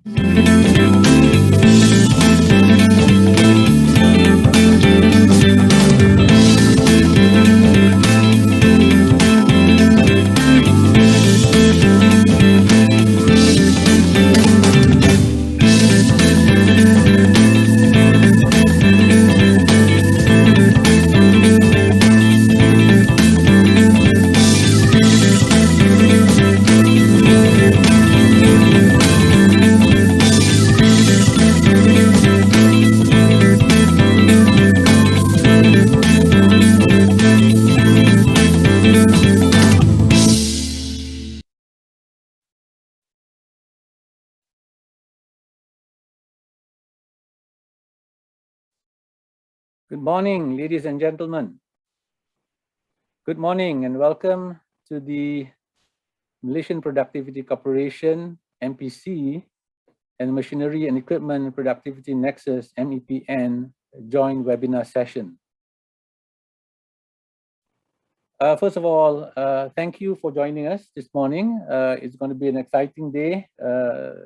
Good morning, ladies and gentlemen. Good morning and welcome to the Malaysian Productivity Corporation, MPC, and Machinery and Equipment Productivity Nexus, MEPN, joint webinar session. First of all, thank you for joining us this morning. It's going to be an exciting day,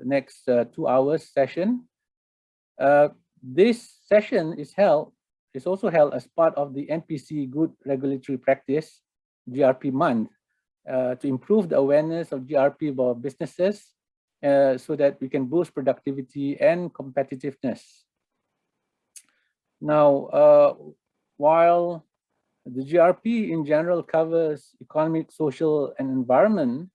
next 2 hours session. This session is also held as part of the MPC Good Regulatory Practice, GRP month, to improve the awareness of GRP for businesses so that we can boost productivity and competitiveness. Now, while the GRP in general covers economic, social, and environment,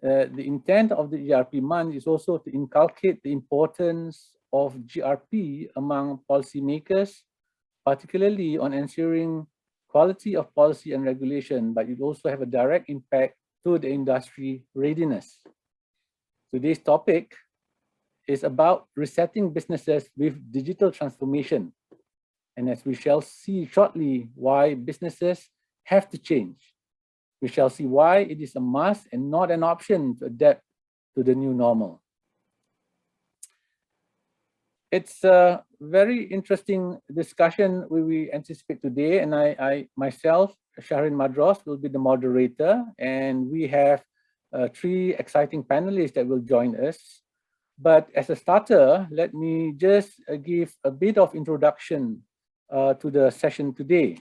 the intent of the GRP month is also to inculcate the importance of GRP among policymakers, particularly on ensuring quality of policy and regulation, but it also have a direct impact to the industry readiness. Today's topic is about resetting businesses with digital transformation. And as we shall see shortly, why businesses have to change. We shall see why it is a must and not an option to adapt to the new normal. It's a very interesting discussion we anticipate today, and I myself, Shahreen Madros, will be the moderator, and we have 3 exciting panelists that will join us. But as a starter, let me just give a bit of introduction to the session today.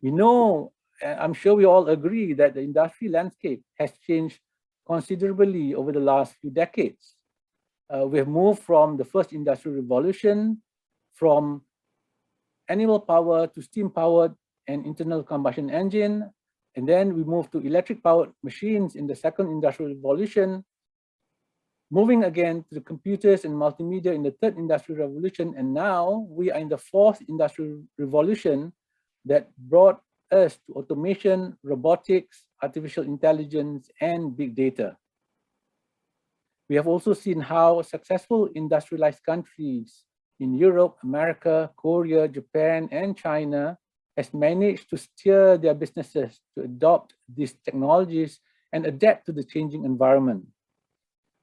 We know, I'm sure we all agree that the industry landscape has changed considerably over the last few decades. We have moved from the first industrial revolution, from animal power to steam powered and internal combustion engine. And then we moved to electric powered machines in the second industrial revolution, moving again to the computers and multimedia in the third industrial revolution. And now we are in the fourth industrial revolution that brought us to automation, robotics, artificial intelligence, and big data. We have also seen how successful industrialized countries in Europe, America, Korea, Japan, and China has managed to steer their businesses to adopt these technologies and adapt to the changing environment.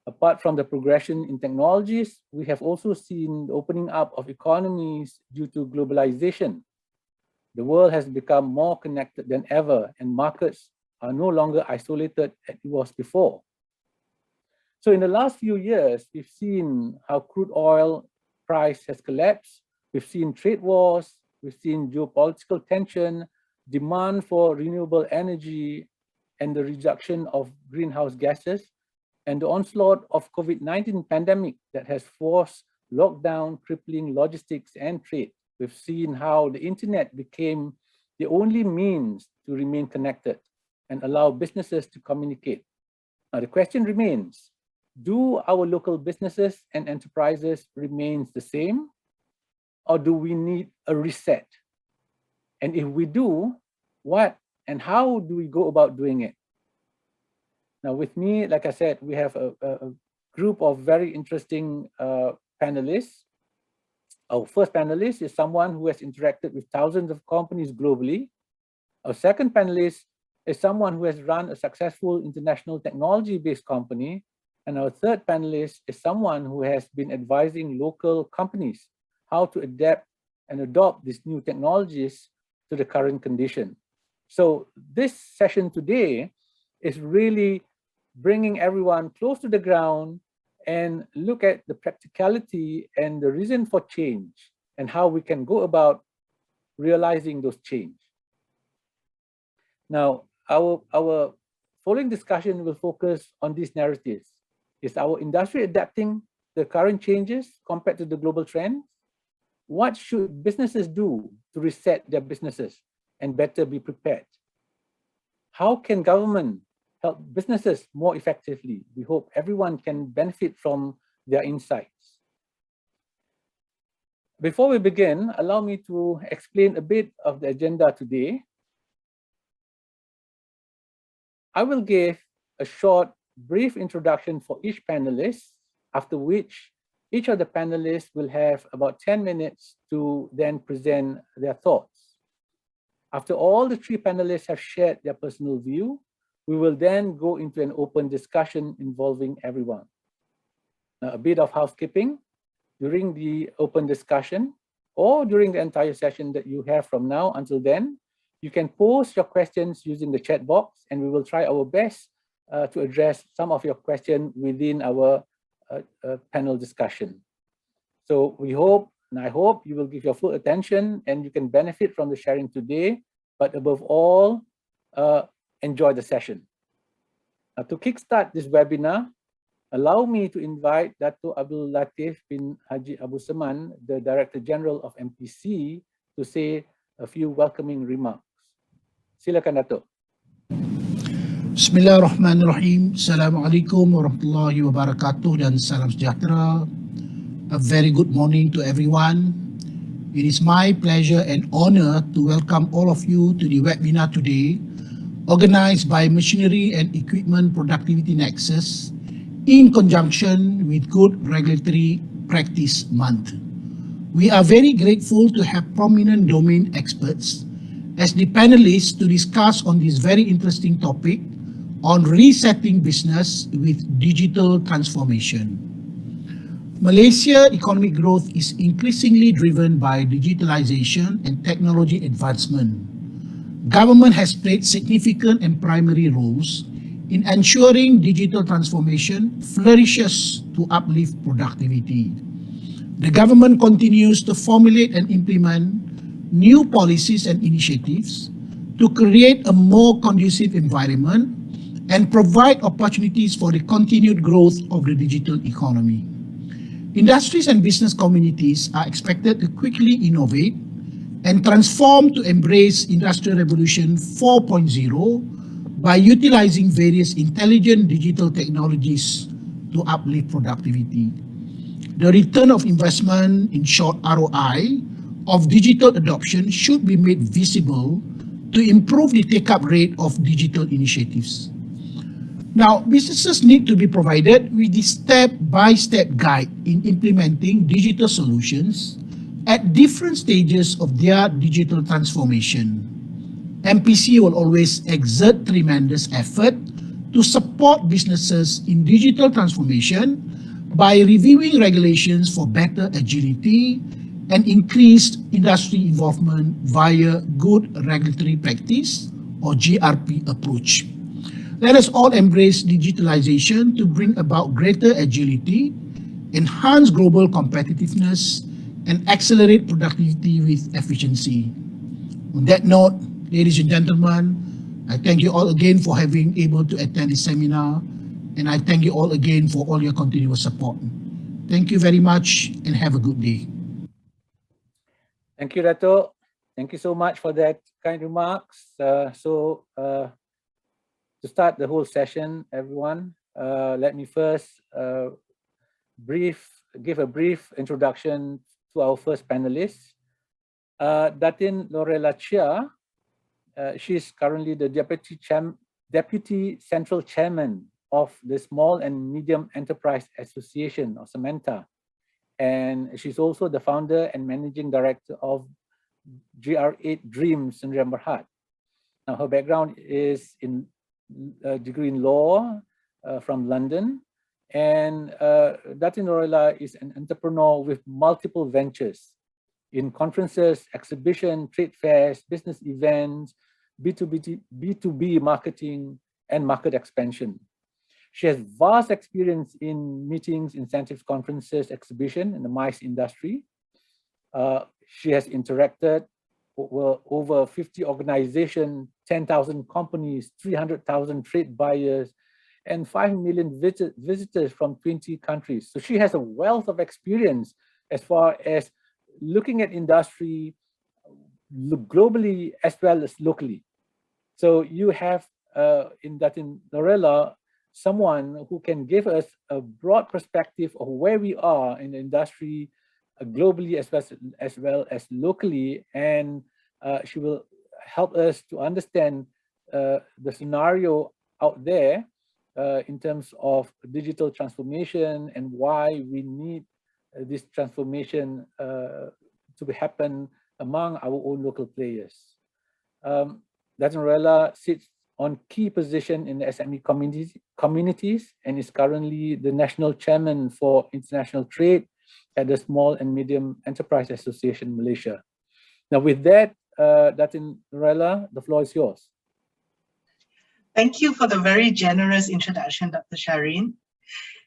Apart from the progression in technologies, we have also seen the opening up of economies due to globalization. The world has become more connected than ever, and markets are no longer isolated as it was before. So in the last few years, we've seen how crude oil price has collapsed. We've seen trade wars, we've seen geopolitical tension, demand for renewable energy, and the reduction of greenhouse gases, and the onslaught of COVID-19 pandemic that has forced lockdown, crippling logistics and trade. We've seen how the internet became the only means to remain connected and allow businesses to communicate. Now the question remains, do our local businesses and enterprises remain the same, or do we need a reset? And if we do, what and how do we go about doing it? Now with me, like I said, we have a group of very interesting panelists. Our first panelist is someone who has interacted with thousands of companies globally. Our second panelist is someone who has run a successful international technology-based company. And our third panelist is someone who has been advising local companies how to adapt and adopt these new technologies to the current condition. So this session today is really bringing everyone close to the ground and look at the practicality and the reason for change and how we can go about realizing those change. Now, our following discussion will focus on these narratives. Is our industry adapting the current changes compared to the global trends? What should businesses do to reset their businesses and better be prepared? How can government help businesses more effectively? We hope everyone can benefit from their insights. Before we begin, allow me to explain a bit of the agenda today. I will give a short, brief introduction for each panelist, after which each of the panelists will have about 10 minutes to then present their thoughts. After all the three panelists have shared their personal view, we will then go into an open discussion involving everyone. Now, a bit of housekeeping. During the open discussion or during the entire session that you have from now until then, you can post your questions using the chat box, and we will try our best to address some of your questions within our panel discussion. So we hope, and I hope you will give your full attention and you can benefit from the sharing today, but above all, enjoy the session. Now, to kickstart this webinar, allow me to invite Dato Abdul Latif bin Haji Abu Seman, the Director General of MPC, to say a few welcoming remarks. Silakan, Dato. Bismillahirrahmanirrahim. Assalamualaikum warahmatullahi wabarakatuh dan salam sejahtera. A very good morning to everyone. It is my pleasure and honor to welcome all of you to the webinar today, organized by Machinery and Equipment Productivity Nexus in conjunction with Good Regulatory Practice Month. We are very grateful to have prominent domain experts as the panelists to discuss on this very interesting topic on resetting business with digital transformation. Malaysia economic growth is increasingly driven by digitalization and technology advancement. Government has played significant and primary roles in ensuring digital transformation flourishes to uplift productivity. The government continues to formulate and implement new policies and initiatives to create a more conducive environment and provide opportunities for the continued growth of the digital economy. Industries and business communities are expected to quickly innovate and transform to embrace Industrial Revolution 4.0 by utilizing various intelligent digital technologies to uplift productivity. The return of investment, in short ROI, of digital adoption should be made visible to improve the take-up rate of digital initiatives. Now, businesses need to be provided with the step-by-step guide in implementing digital solutions at different stages of their digital transformation. MPC will always exert tremendous effort to support businesses in digital transformation by reviewing regulations for better agility and increased industry involvement via Good Regulatory Practice or GRP approach. Let us all embrace digitalization to bring about greater agility, enhance global competitiveness, and accelerate productivity with efficiency. On that note, ladies and gentlemen, I thank you all again for having able to attend this seminar, and I thank you all again for all your continuous support. Thank you very much and have a good day. Thank you, Dato. Thank you so much for that kind remarks. To start the whole session, everyone, let me first give a brief introduction to our first panelist, Datin Lorela Chia. She's currently the Deputy Central Chairman of the Small and Medium Enterprise Association, or SEMENTA. And she's also the founder and managing director of GR8 Dreams in Berhad. Now, her background is in a degree in law from London. And Datin Lorela is an entrepreneur with multiple ventures in conferences, exhibition, trade fairs, business events, B2B marketing, and market expansion. She has vast experience in meetings, incentives, conferences, exhibition in the MICE industry. She has interacted with over 50 organizations, 10,000 companies, 300,000 trade buyers, and 5 million visitors from 20 countries. So she has a wealth of experience as far as looking at industry globally as well as locally. So you have in Datin Lorela, someone who can give us a broad perspective of where we are in the industry globally as well as locally, and she will help us to understand the scenario out there in terms of digital transformation and why we need this transformation to happen among our own local players. Datin Lorela sits on key position in the SME communities and is currently the National Chairman for International Trade at the Small and Medium Enterprise Association Malaysia. Now with that, Datin Lorela, the floor is yours. Thank you for the very generous introduction, Dr. Shahreen.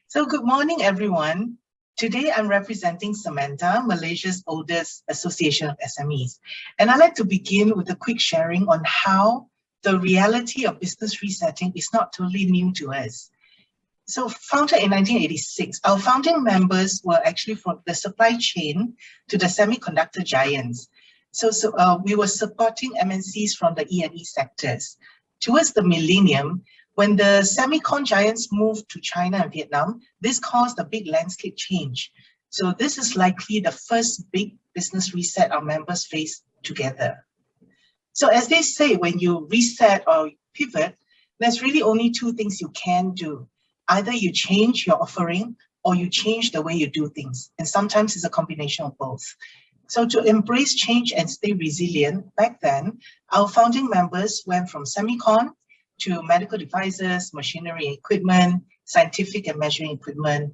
So good morning, everyone. Today, I'm representing Samantha, Malaysia's oldest association of SMEs. And I'd like to begin with a quick sharing on how the reality of business resetting is not totally new to us. So founded in 1986, our founding members were actually from the supply chain to the semiconductor giants. So we were supporting MNCs from the E&E sectors. Towards the millennium, when the semicon giants moved to China and Vietnam, this caused a big landscape change. So this is likely the first big business reset our members face together. So as they say, when you reset or pivot, there's really only two things you can do. Either you change your offering or you change the way you do things. And sometimes it's a combination of both. So to embrace change and stay resilient, back then, our founding members went from semicon to medical devices, machinery and equipment, scientific and measuring equipment,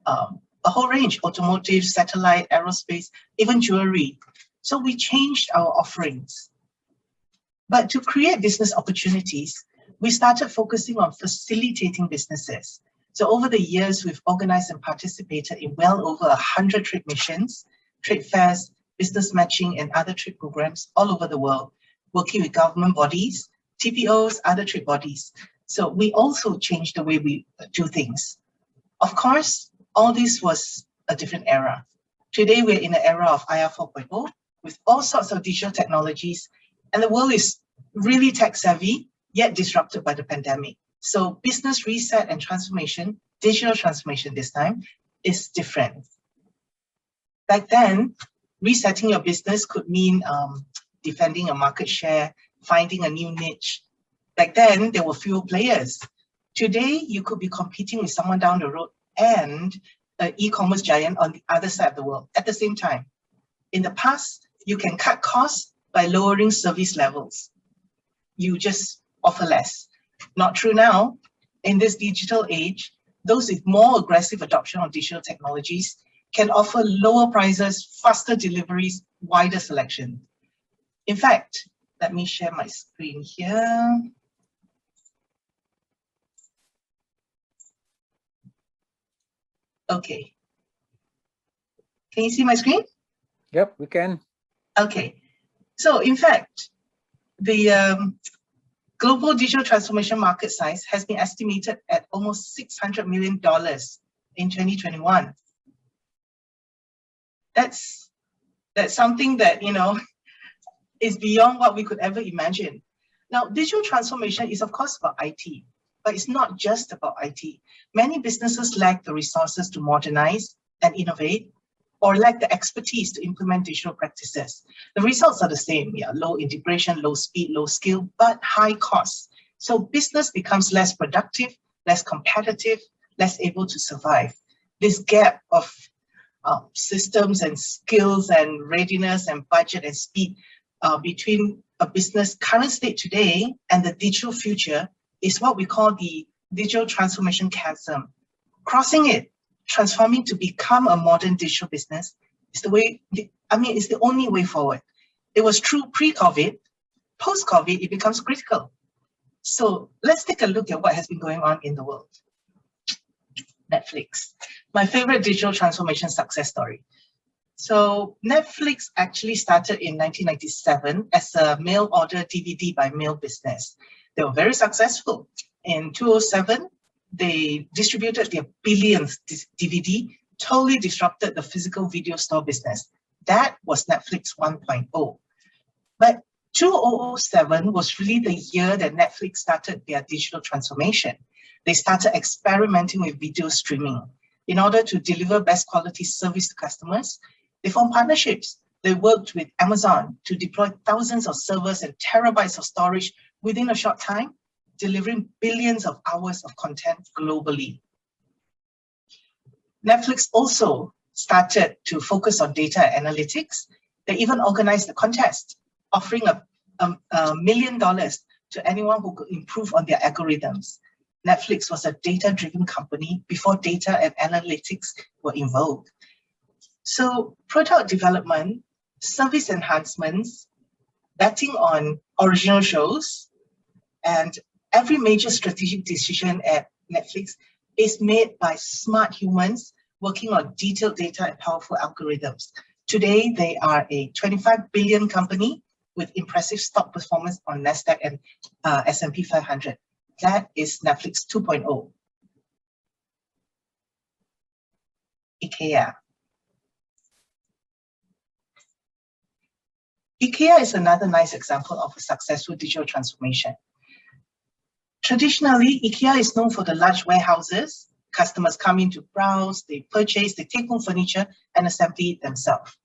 a whole range, automotive, satellite, aerospace, even jewelry. So we changed our offerings. But to create business opportunities, we started focusing on facilitating businesses. So over the years, we've organized and participated in well over 100 trade missions, trade fairs, business matching, and other trade programs all over the world, working with government bodies, TPOs, other trade bodies. So we also changed the way we do things. Of course, all this was a different era. Today, we're in the era of IR 4.0 with all sorts of digital technologies, and the world is really tech savvy, yet disrupted by the pandemic. So business reset and transformation, digital transformation this time, is different. Back then, resetting your business could mean defending a market share, finding a new niche. Back then, there were fewer players. Today, you could be competing with someone down the road and an e-commerce giant on the other side of the world at the same time. In the past, you can cut costs by lowering service levels. You just offer less. Not true now. In this digital age, those with more aggressive adoption of digital technologies can offer lower prices, faster deliveries, wider selection. In fact, let me share my screen here. Okay. Can you see my screen? Yep, we can. Okay. So in fact, the global digital transformation market size has been estimated at almost $600 million in 2021. That's something that, you know, is beyond what we could ever imagine. Now, digital transformation is of course about IT, but it's not just about IT. Many businesses lack the resources to modernize and innovate, or lack the expertise to implement digital practices. The results are the same, low integration, low speed, low skill, but high cost. So business becomes less productive, less competitive, less able to survive. This gap of systems and skills and readiness and budget and speed between a business current state today and the digital future is what we call the digital transformation chasm. Crossing it, transforming to become a modern digital business is the way, it's the only way forward. It was true pre-COVID. Post-COVID, it becomes critical. So let's take a look at what has been going on in the world. Netflix, my favorite digital transformation success story. So Netflix actually started in 1997 as a mail order DVD by mail business. They were very successful. In 2007, they distributed their billionth DVD, totally disrupted the physical video store business. That was Netflix 1.0. But 2007 was really the year that Netflix started their digital transformation. They started experimenting with video streaming. In order to deliver best quality service to customers, they formed partnerships. They worked with Amazon to deploy thousands of servers and terabytes of storage within a short time, delivering billions of hours of content globally. Netflix also started to focus on data analytics. They even organized a contest, offering $1 million to anyone who could improve on their algorithms. Netflix was a data-driven company before data and analytics were in vogue. So product development, service enhancements, betting on original shows, and every major strategic decision at Netflix is made by smart humans working on detailed data and powerful algorithms. Today, they are a 25 billion company with impressive stock performance on Nasdaq and S&P 500. That is Netflix 2.0. IKEA. IKEA is another nice example of a successful digital transformation. Traditionally, IKEA is known for the large warehouses. Customers come in to browse, they purchase, they take home furniture and assemble it themselves.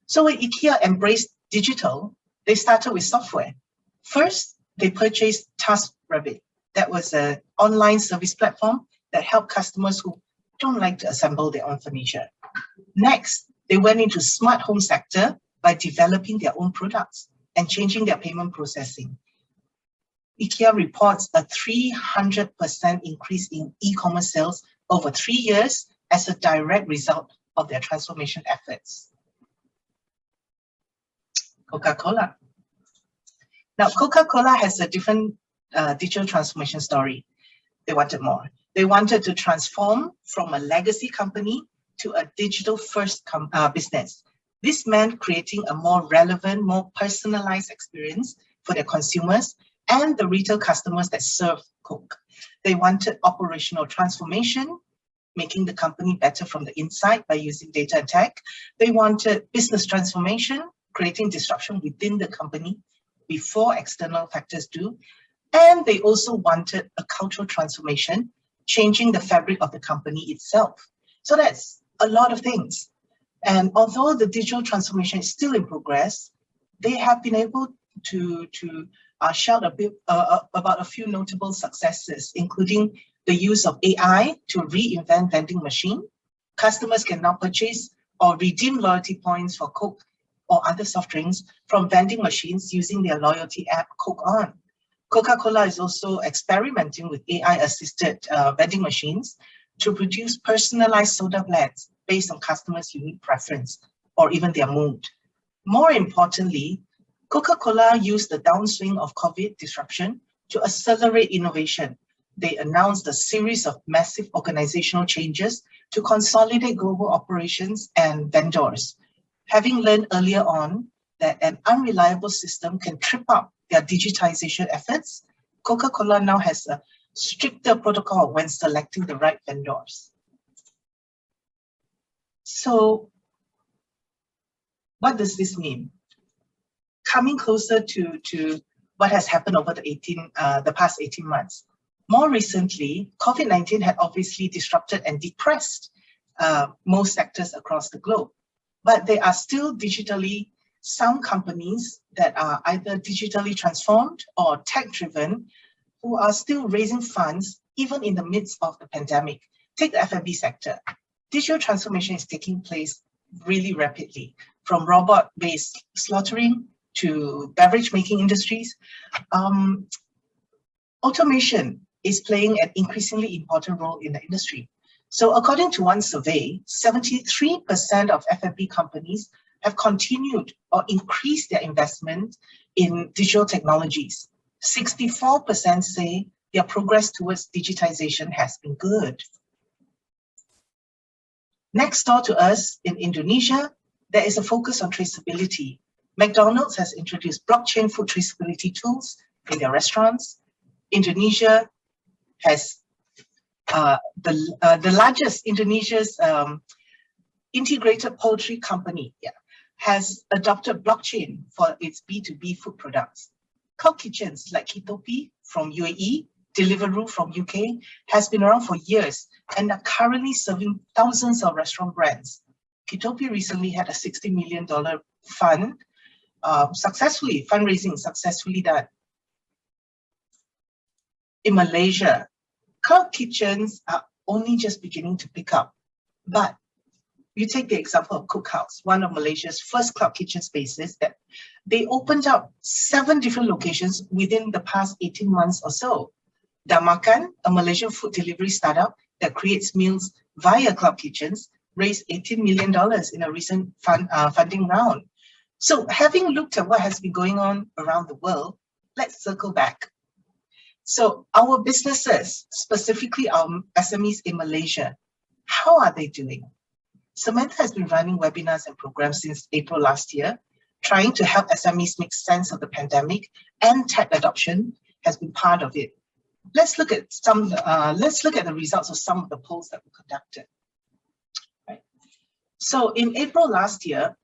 So when IKEA embraced digital, they started with software. First, they purchased TaskRabbit. That was an online service platform that helped customers who don't like to assemble their own furniture. Next, they went into smart home sector by developing their own products and changing their payment processing. IKEA reports a 300% increase in e-commerce sales over 3 years as a direct result of their transformation efforts. Coca-Cola. Now, Coca-Cola has a different digital transformation story. They wanted more. They wanted to transform from a legacy company to a digital-first business. This meant creating a more relevant, more personalized experience for their consumers and the retail customers that serve Coke. They wanted operational transformation, making the company better from the inside by using data and tech. They wanted business transformation, creating disruption within the company before external factors do. And they also wanted a cultural transformation, changing the fabric of the company itself. So that's a lot of things. And although the digital transformation is still in progress, they have been able to shout a bit about a few notable successes, including the use of AI to reinvent vending machine. Customers can now purchase or redeem loyalty points for Coke or other soft drinks from vending machines using their loyalty app Coke On. Coca-Cola is also experimenting with AI-assisted vending machines to produce personalized soda blends based on customers' unique preference or even their mood. More importantly, Coca-Cola used the downswing of COVID disruption to accelerate innovation. They announced a series of massive organizational changes to consolidate global operations and vendors. Having learned earlier on that an unreliable system can trip up their digitization efforts, Coca-Cola now has a stricter protocol when selecting the right vendors. So, what does this mean? Coming closer to what has happened over the past 18 months. More recently, COVID-19 had obviously disrupted and depressed most sectors across the globe, but there are still digitally sound companies that are either digitally transformed or tech-driven who are still raising funds even in the midst of the pandemic. Take the F&B sector. Digital transformation is taking place really rapidly, from robot-based slaughtering to beverage-making industries. Automation is playing an increasingly important role in the industry. So according to one survey, 73% of F&B companies have continued or increased their investment in digital technologies. 64% say their progress towards digitization has been good. Next door to us in Indonesia, there is a focus on traceability. McDonald's has introduced blockchain food traceability tools in their restaurants. Indonesia has the largest Indonesia's integrated poultry company has adopted blockchain for its B2B food products. Cloud kitchens like Kitopi from UAE, Deliveroo from UK has been around for years and are currently serving thousands of restaurant brands. Kitopi recently had a $60 million fund, fundraising successfully done. In Malaysia, cloud kitchens are only just beginning to pick up, but you take the example of Cookhouse, one of Malaysia's first cloud kitchen spaces, that they opened up 7 different locations within the past 18 months or so. Damakan, a Malaysian food delivery startup that creates meals via cloud kitchens, raised $18 million in a recent funding round. So having looked at what has been going on around the world, let's circle back. So our businesses, specifically our SMEs in Malaysia, how are they doing? Samantha has been running webinars and programs since April last year, trying to help SMEs make sense of the pandemic, and tech adoption has been part of it. Let's look at the results of some of the polls that were conducted. Right. So in April last year,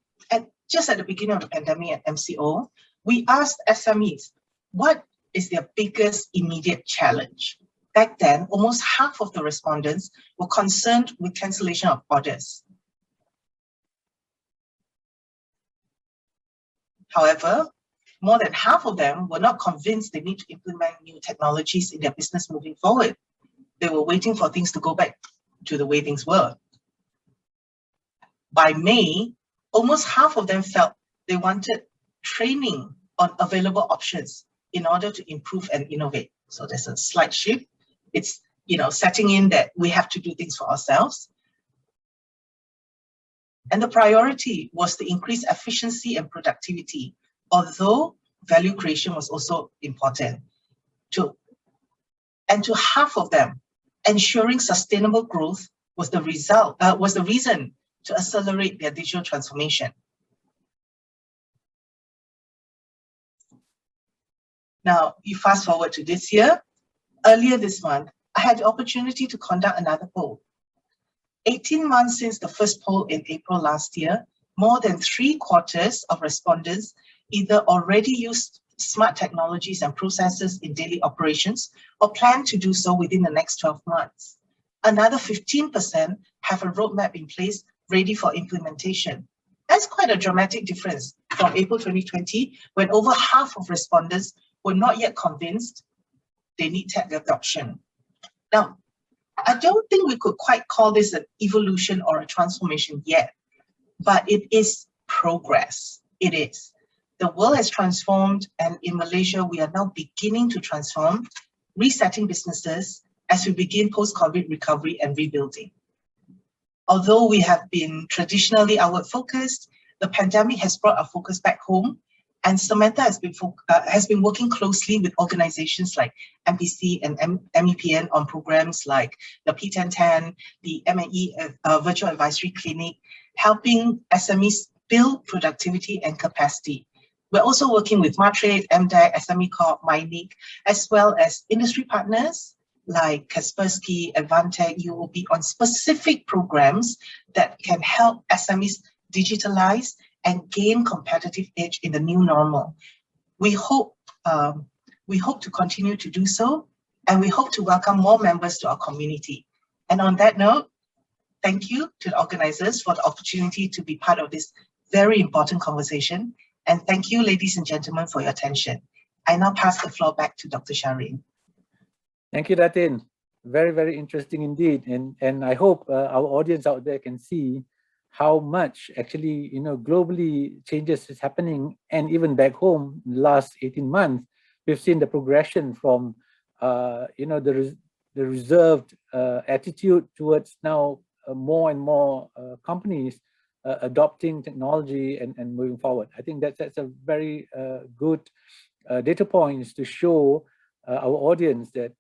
just at the beginning of the pandemic at MCO, we asked SMEs, what is their biggest immediate challenge? Back then, almost half of the respondents were concerned with cancellation of orders. However, more than half of them were not convinced they need to implement new technologies in their business moving forward. They were waiting for things to go back to the way things were. By May, almost half of them felt they wanted training on available options in order to improve and innovate. So there's a slight shift. It's setting in that we have to do things for ourselves. And the priority was to increase efficiency and productivity, although value creation was also important. And to half of them, ensuring sustainable growth was the reason to accelerate their digital transformation. Now, you fast forward to this year. Earlier this month, I had the opportunity to conduct another poll. 18 months since the first poll in April last year, more than 3/4 of respondents either already used smart technologies and processes in daily operations or plan to do so within the next 12 months. Another 15% have a roadmap in place ready for implementation. That's quite a dramatic difference from April 2020, when over half of respondents were not yet convinced they need tech adoption. Now, I don't think we could quite call this an evolution or a transformation yet, but it is progress. It is. The world has transformed, and in Malaysia, we are now beginning to transform, resetting businesses as we begin post-COVID recovery and rebuilding. Although we have been traditionally outward-focused, the pandemic has brought our focus back home, and Samantha has been working closely with organizations like MPC and MEPN on programs like the P1010, the MNE Virtual Advisory Clinic, helping SMEs build productivity and capacity. We're also working with Matrade, MDAC, SME Corp, MyNIC, as well as industry partners like Kaspersky, Advantech, UOB on specific programs that can help SMEs digitalize and gain competitive edge in the new normal. We hope to continue to do so, and we hope to welcome more members to our community. And on that note, thank you to the organizers for the opportunity to be part of this very important conversation. And thank you, ladies and gentlemen, for your attention. I now pass the floor back to Dr. Shahreen. Thank you, Datin. Very, very interesting indeed. And I hope our audience out there can see how much actually, globally changes is happening, and even back home in the last 18 months, we've seen the progression from, the reserved attitude towards now more and more companies adopting technology and moving forward. I think that's a very good data points to show our audience that,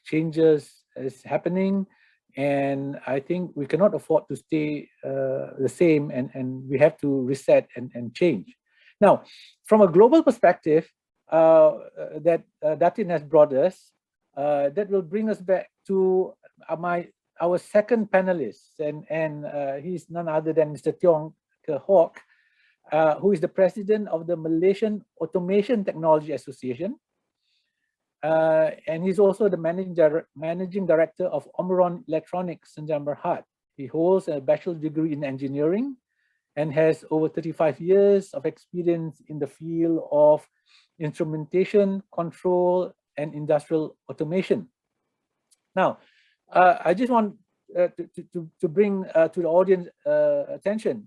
changes is happening, And I think we cannot afford to stay the same, and we have to reset and change. Now, from a global perspective that Datin has brought us, that will bring us back to our second panelist, and he's none other than Mr. Tiong Khe Hock, who is the president of the Malaysian Automation Technology Association. And he's also the managing director of Omron Electronics Senjam Berhad. He holds a bachelor's degree in engineering and has over 35 years of experience in the field of instrumentation, control, and industrial automation. Now, I just want to bring to the audience attention.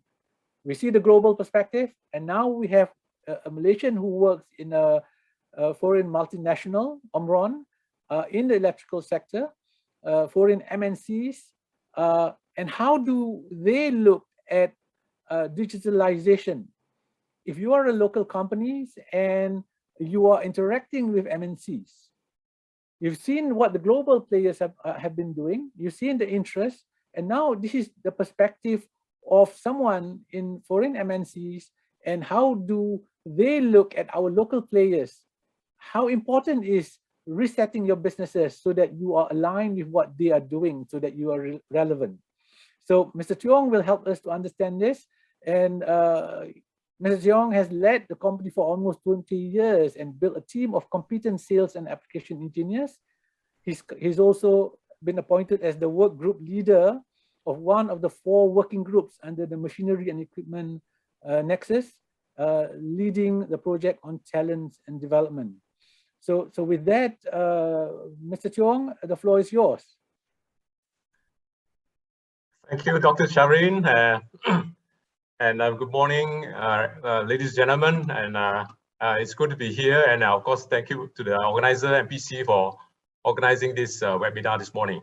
We see the global perspective, and now we have a Malaysian who works in a foreign multinational, Omron, in the electrical sector, foreign MNCs, and how do they look at digitalization? If you are a local company and you are interacting with MNCs, you've seen what the global players have been doing, you've seen the interest, and now this is the perspective of someone in foreign MNCs, and how do they look at our local players? How important is resetting your businesses so that you are aligned with what they are doing, so that you are relevant? So Mr. Tiong will help us to understand this. And Mr. Tiong has led the company for almost 20 years and built a team of competent sales and application engineers. He's also been appointed as the work group leader of one of the 4 working groups under the Machinery and Equipment Nexus, leading the project on talent and development. So with that, Mr. Tiong, the floor is yours. Thank you, Dr. Shahreen. And good morning, ladies and gentlemen. And it's good to be here. And of course, thank you to the organizer, MPC, for organizing this webinar this morning.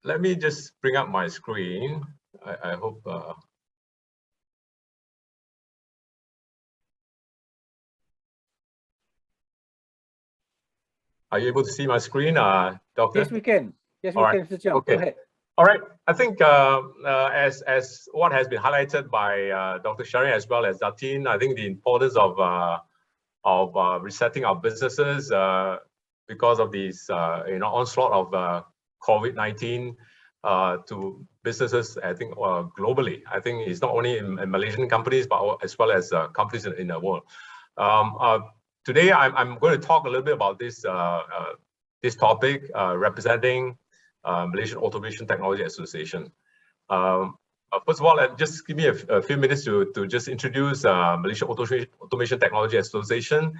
Let me just bring up my screen. I hope... Are you able to see my screen, Doctor? Yes, we can. Yes, we can, Mr. Tiong. Okay. Go ahead. All right. I think as what has been highlighted by Dr. Shahreen as well as Datin, I think the importance of resetting our businesses because of these onslaught of COVID-19 to businesses, I think globally. I think it's not only in Malaysian companies, but as well as companies in the world. Today, I'm going to talk a little bit about this this topic, representing Malaysian Automation Technology Association. First of all, just give me a few minutes to just introduce Malaysia Automation Technology Association.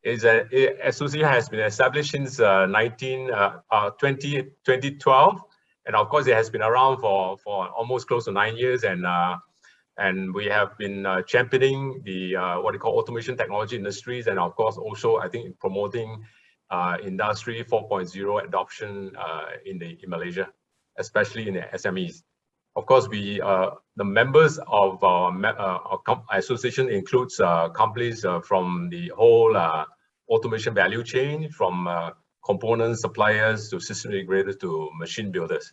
An association has been established since 2012, and of course it has been around for almost close to 9 years, and we have been championing the what we call automation technology industries, and of course also I think promoting Industry 4.0 adoption in Malaysia, especially in the SMEs. Of course, we the members of our association includes companies from the whole automation value chain, from component suppliers to system integrators to machine builders.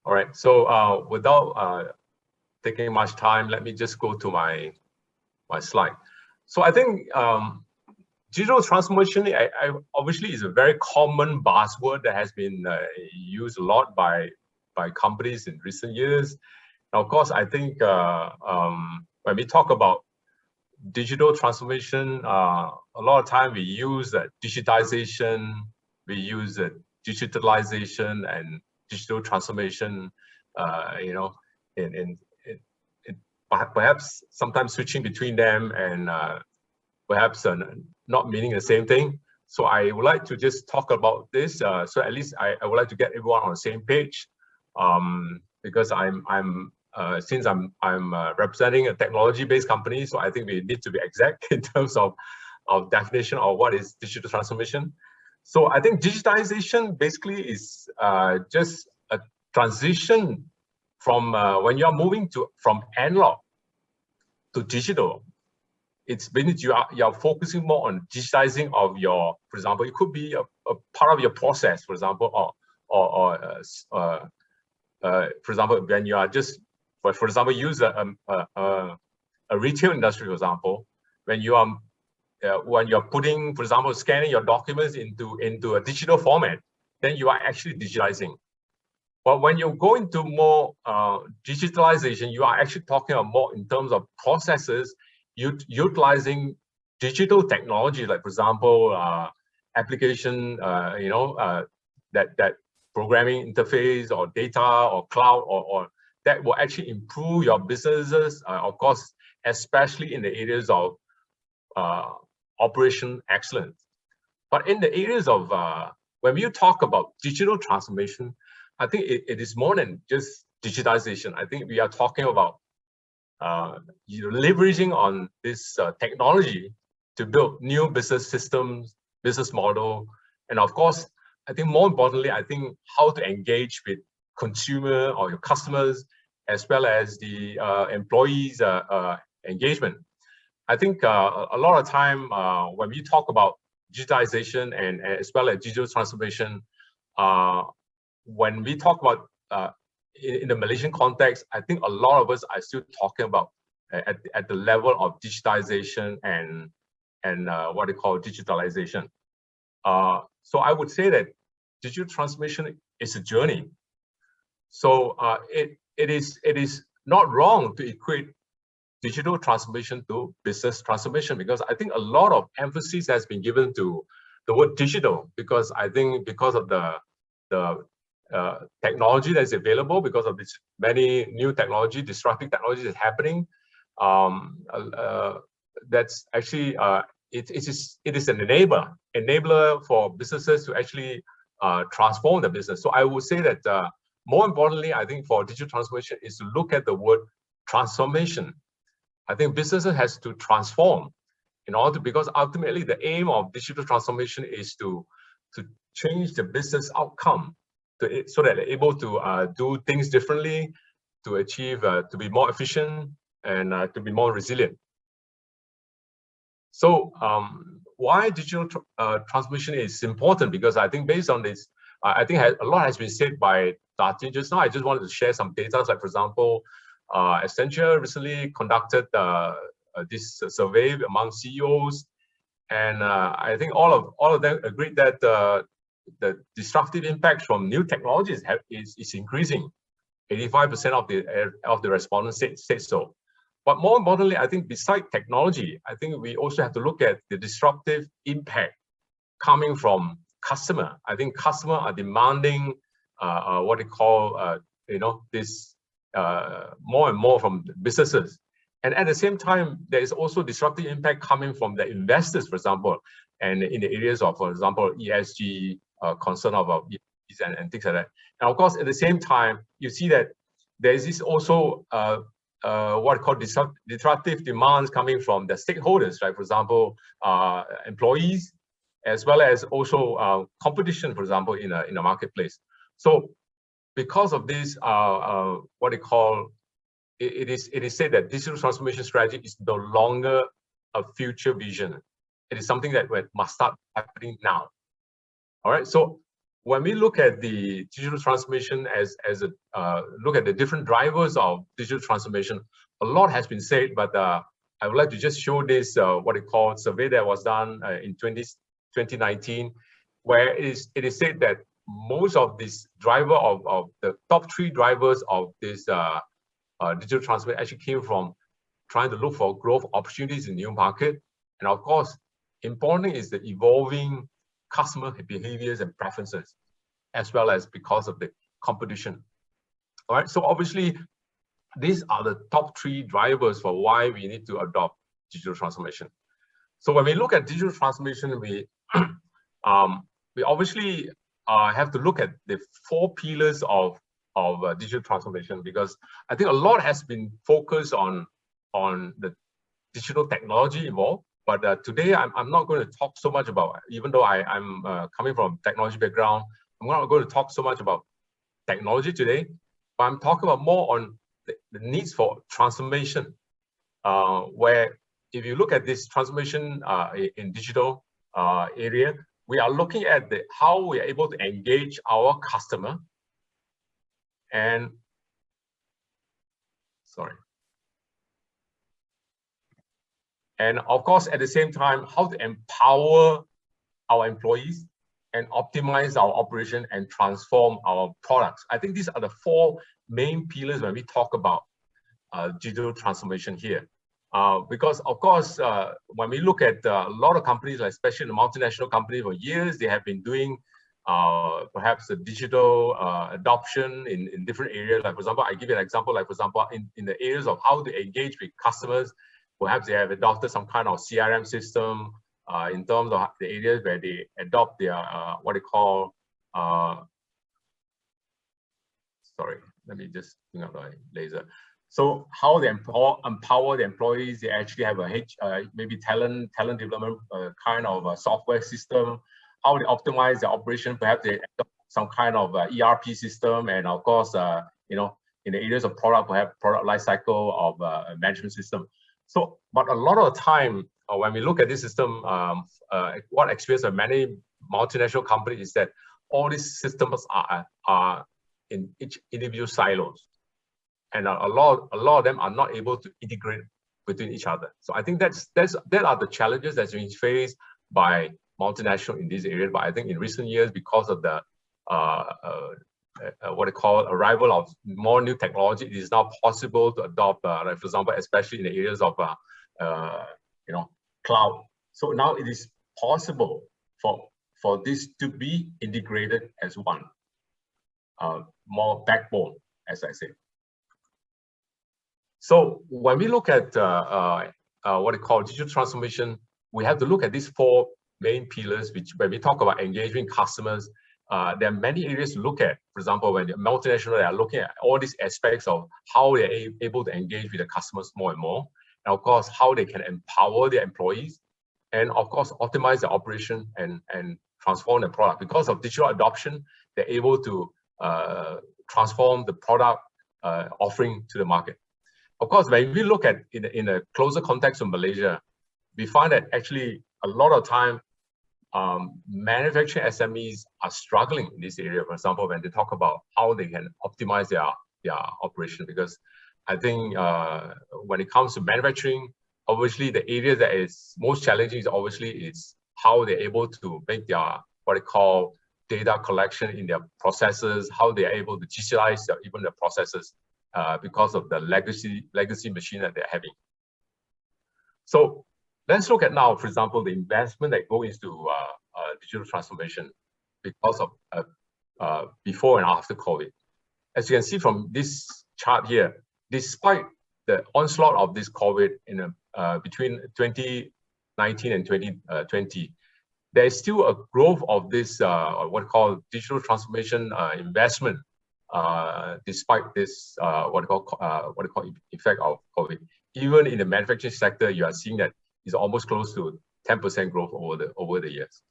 All right, so without taking much time, let me just go to my slide. So I think digital transformation obviously is a very common buzzword that has been used a lot by companies in recent years. Now, of course, I think when we talk about digital transformation, a lot of time we use digitization, we use digitalization and digital transformation, perhaps sometimes switching between them and perhaps not meaning the same thing. So I would like to just talk about this. So at least I would like to get everyone on the same page, because since I'm representing a technology-based company, so I think we need to be exact in terms of definition of what is digital transformation. So I think digitization basically is just a transition from when you are moving from analog to digital. It's been you are focusing more on digitizing of your, for example, it could be a part of your process, for example, for example, when you are just, for example, use a retail industry, for example, when you are putting, for example, scanning your documents into a digital format, then you are actually digitizing. But when you go into more digitalization, you are actually talking about more in terms of processes, utilizing digital technology, like, for example, application, that programming interface or data or cloud, or that will actually improve your businesses, of course, especially in the areas of operation excellence. But in the areas of, when you talk about digital transformation, I think it is more than just digitization. I think we are talking about leveraging on this technology to build new business systems, business model, and of course, I think more importantly, I think how to engage with consumer or your customers, as well as the employees' engagement. I think a lot of time when we talk about digitization and as well as digital transformation, when we talk about in the Malaysian context, I think a lot of us are still talking about at the level of digitization and what they call digitalization. So I would say that digital transformation is a journey. So it is not wrong to equate digital transformation to business transformation, because I think a lot of emphasis has been given to the word digital, because I think because of the technology that's available, because of this many new technology, disruptive technology that's happening, that's actually it is an enabler for businesses to actually transform the business. So I would say that more importantly, I think for digital transformation is to look at the word transformation. I think businesses has to transform in order to, because ultimately the aim of digital transformation is to change the business outcome so that they're able to do things differently, to achieve, to be more efficient and to be more resilient. So why digital transformation is important? Because I think based on this, I think a lot has been said by Datin just now. I just wanted to share some data, like for example, Accenture recently conducted this survey among CEOs, and I think all of them agreed that the disruptive impact from new technologies is increasing. 85% of the respondents said so. But more importantly, I think beside technology, I think we also have to look at the disruptive impact coming from customer. I think customer are demanding what they call this more and more from businesses. And at the same time, there is also disruptive impact coming from the investors, for example, and in the areas of, for example, ESG, concern about ESG and things like that. And of course, at the same time, you see that there is this also what called disruptive demands coming from the stakeholders, right? For example, employees, as well as also competition, for example, in a marketplace. So because of this, what they call, it is said that digital transformation strategy is no longer a future vision. It is something that must start happening now. All right. So when we look at the digital transformation as a look at the different drivers of digital transformation, a lot has been said, but I would like to just show this what they call survey that was done in 2019, where it is said that most of this driver of the top 3 drivers of this digital transformation actually came from trying to look for growth opportunities in new market. And of course, important is the evolving customer behaviors and preferences, as well as because of the competition. All right, so obviously, these are the top 3 drivers for why we need to adopt digital transformation. So when we look at digital transformation, we obviously have to look at the 4 pillars of digital transformation, because I think a lot has been focused on the digital technology involved. But today, I'm not going to talk so much about, even though I'm coming from a technology background, I'm not going to talk so much about technology today, but I'm talking about more on the needs for transformation, where if you look at this transformation in digital area, we are looking at how we are able to engage our customer and, and of course, at the same time, how to empower our employees and optimize our operation and transform our products. I think these are the four main pillars when we talk about digital transformation here. Because of course, when we look at a lot of companies, especially the multinational companies, for years, they have been doing perhaps a digital adoption in different areas. Like for example, I give you an example, like for example, in the areas of how to engage with customers, perhaps they have adopted some kind of CRM system, in terms of the areas where they adopt their, what they call, sorry, let me just bring up my laser. So how they empower the employees, they actually have a maybe talent development kind of a software system, how they optimize their operation, perhaps they adopt some kind of ERP system, and of course, you know, in the areas of product, perhaps product lifecycle of a management system. So, but a lot of the time, when we look at this system, what experience of many multinational companies is that all these systems are in each individual silos, and a lot of them are not able to integrate between each other. So I think that are the challenges that's being faced by multinational in this area. But I think in recent years, because of the what they call arrival of more new technology, it is now possible to adopt, like for example, especially in the areas of you know, cloud. So now it is possible for this to be integrated as one more backbone, as I say. So when we look at what they call digital transformation, we have to look at these four main pillars, which when we talk about engaging customers, there are many areas to look at. For example, when the multinational, they are looking at all these aspects of how they are able to engage with the customers more and more. And of course, how they can empower their employees, and of course, optimize their operation and transform the product. Because of digital adoption, they're able to transform the product offering to the market. Of course, when we look at in a closer context of Malaysia, we find that actually a lot of time, manufacturing SMEs are struggling in this area. For example, when they talk about how they can optimize their operation, because I think when it comes to manufacturing, obviously the area that is most challenging is obviously how they're able to make their what they call data collection in their processes, how they are able to digitalize even the processes because of the legacy machine that they're having. So let's look at now, for example, the investment that goes into digital transformation because of before and after COVID. As you can see from this chart here, despite the onslaught of this COVID in between 2019 and 2020, there is still a growth of this what we call digital transformation investment, despite this what we call effect of COVID. Even in the manufacturing sector, you are seeing that it's almost close to 10% growth over the years.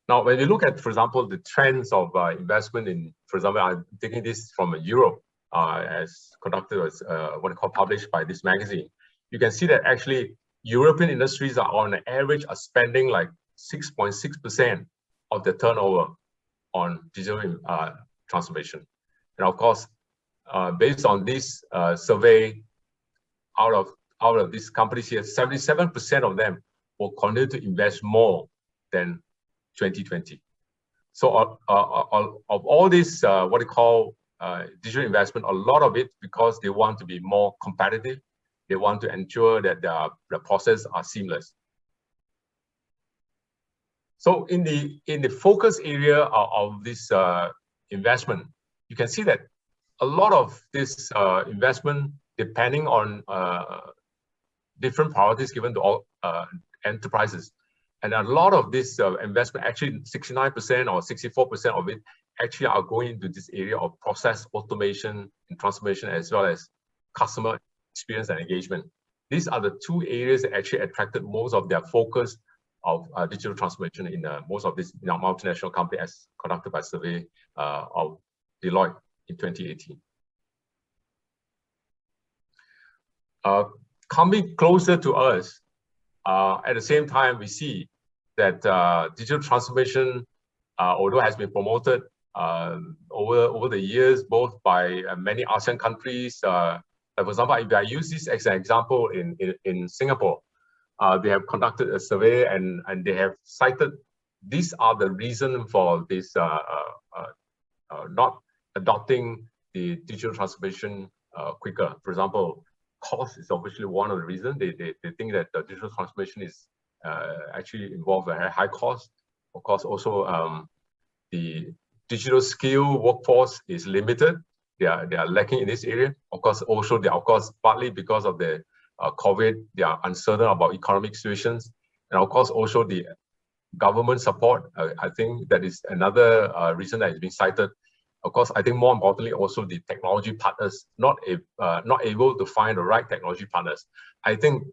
Now, when you look at, for example, the trends of investment in, for example, I'm taking this from Europe, as conducted as what I call published by this magazine. You can see that actually European industries are on average are spending like 6.6% of their turnover on digital transformation. And of course, based on this survey, out of these companies here, 77% of them will continue to invest more than 2020. So of all this, what we call digital investment, a lot of it because they want to be more competitive. They want to ensure that the process are seamless. So in the focus area of this investment, you can see that a lot of this investment, depending on different priorities given to all enterprises. And a lot of this investment, actually 69% or 64% of it actually are going into this area of process automation and transformation, as well as customer experience and engagement. These are the two areas that actually attracted most of their focus of digital transformation in most of this multinational company, as conducted by survey of Deloitte in 2018. Coming closer to us, At the same time, we see that digital transformation, although has been promoted over the years, both by many ASEAN countries. For example, if I use this as an example in Singapore, they have conducted a survey and they have cited these are the reason for this not adopting the digital transformation quicker. For example, cost is obviously one of the reasons. They think that the digital transformation is actually involve a very high cost. Of course, also the digital skill workforce is limited. They are lacking in this area. Of course, also they are, of course, partly because of the COVID, they are uncertain about economic situations, and of course also the government support. I think that is another reason that is being cited. Of course, I think more importantly also the technology partners not able to find the right technology partners. I think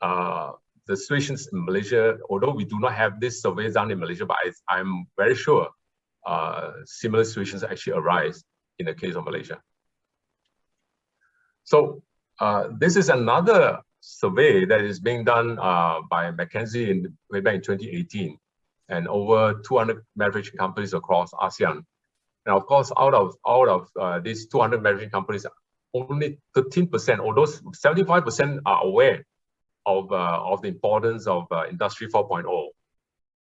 the situations in Malaysia, although we do not have this survey done in Malaysia, but I'm very sure similar situations actually arise in the case of Malaysia. So this is another survey that is being done by McKinsey way back in 2018, and over 200 manufacturing companies across ASEAN. And of course, out of these 200 manufacturing companies, only 13%, although 75% are aware of the importance of Industry 4.0.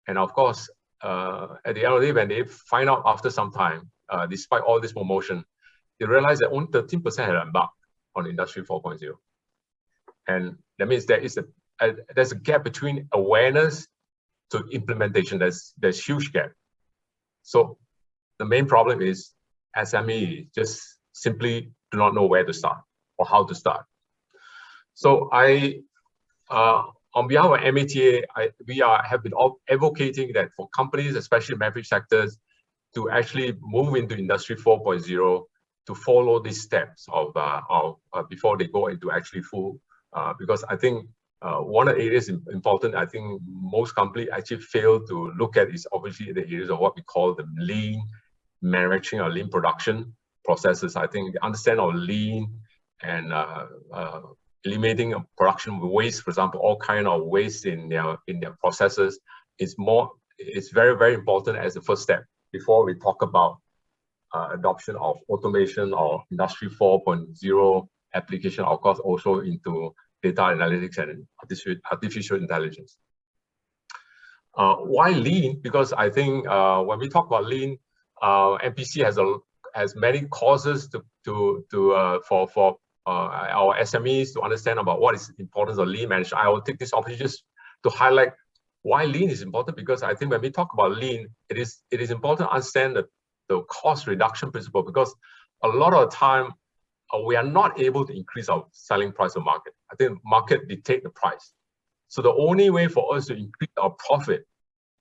And of course, at the end of the day, when they find out after some time, despite all this promotion, they realize that only 13% had embarked on Industry 4.0. And that means there's a gap between awareness to implementation. There's huge gap. So the main problem is SME just simply do not know where to start or how to start. So on behalf of META, we have been advocating that for companies, especially manufacturing sectors, to actually move into Industry 4.0 to follow these steps of before they go into actually full. Because I think one of the areas important, I think most companies actually fail to look at is obviously the areas of what we call the lean manufacturing or lean production processes. I think the understand of lean and eliminating production waste, for example, all kind of waste in their processes is very, very important as the first step before we talk about adoption of automation or Industry 4.0 application, of course, also into data analytics and artificial intelligence. Why lean? Because I think when we talk about lean, MPC has many causes for our SMEs to understand about what is the importance of lean management. I will take this opportunity just to highlight why lean is important, because I think when we talk about lean, it is important to understand the cost reduction principle, because a lot of the time we are not able to increase our selling price of market. I think market dictate the price. So the only way for us to increase our profit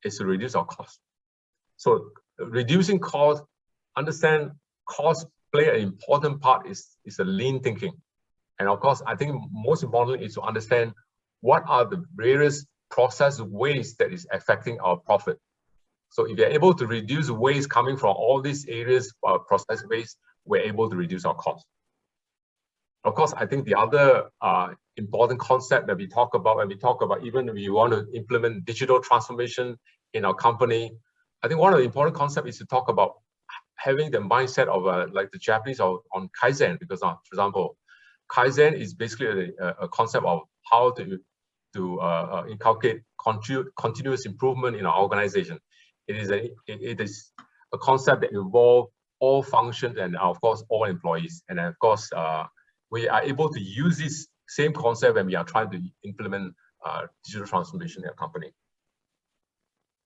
is to reduce our cost. So reducing cost, understand cost play an important part is a lean thinking. And of course, I think most importantly is to understand what are the various process waste that is affecting our profit. So if you're able to reduce waste coming from all these areas, process waste, we're able to reduce our cost. Of course, I think the other important concept that we talk about when we talk about even if you want to implement digital transformation in our company, I think one of the important concepts is to talk about having the mindset of like the Japanese on Kaizen, because for example, Kaizen is basically a concept of how to inculcate continuous improvement in our organization. It is a concept that involves all functions and of course all employees. And of course, we are able to use this same concept when we are trying to implement digital transformation in our company.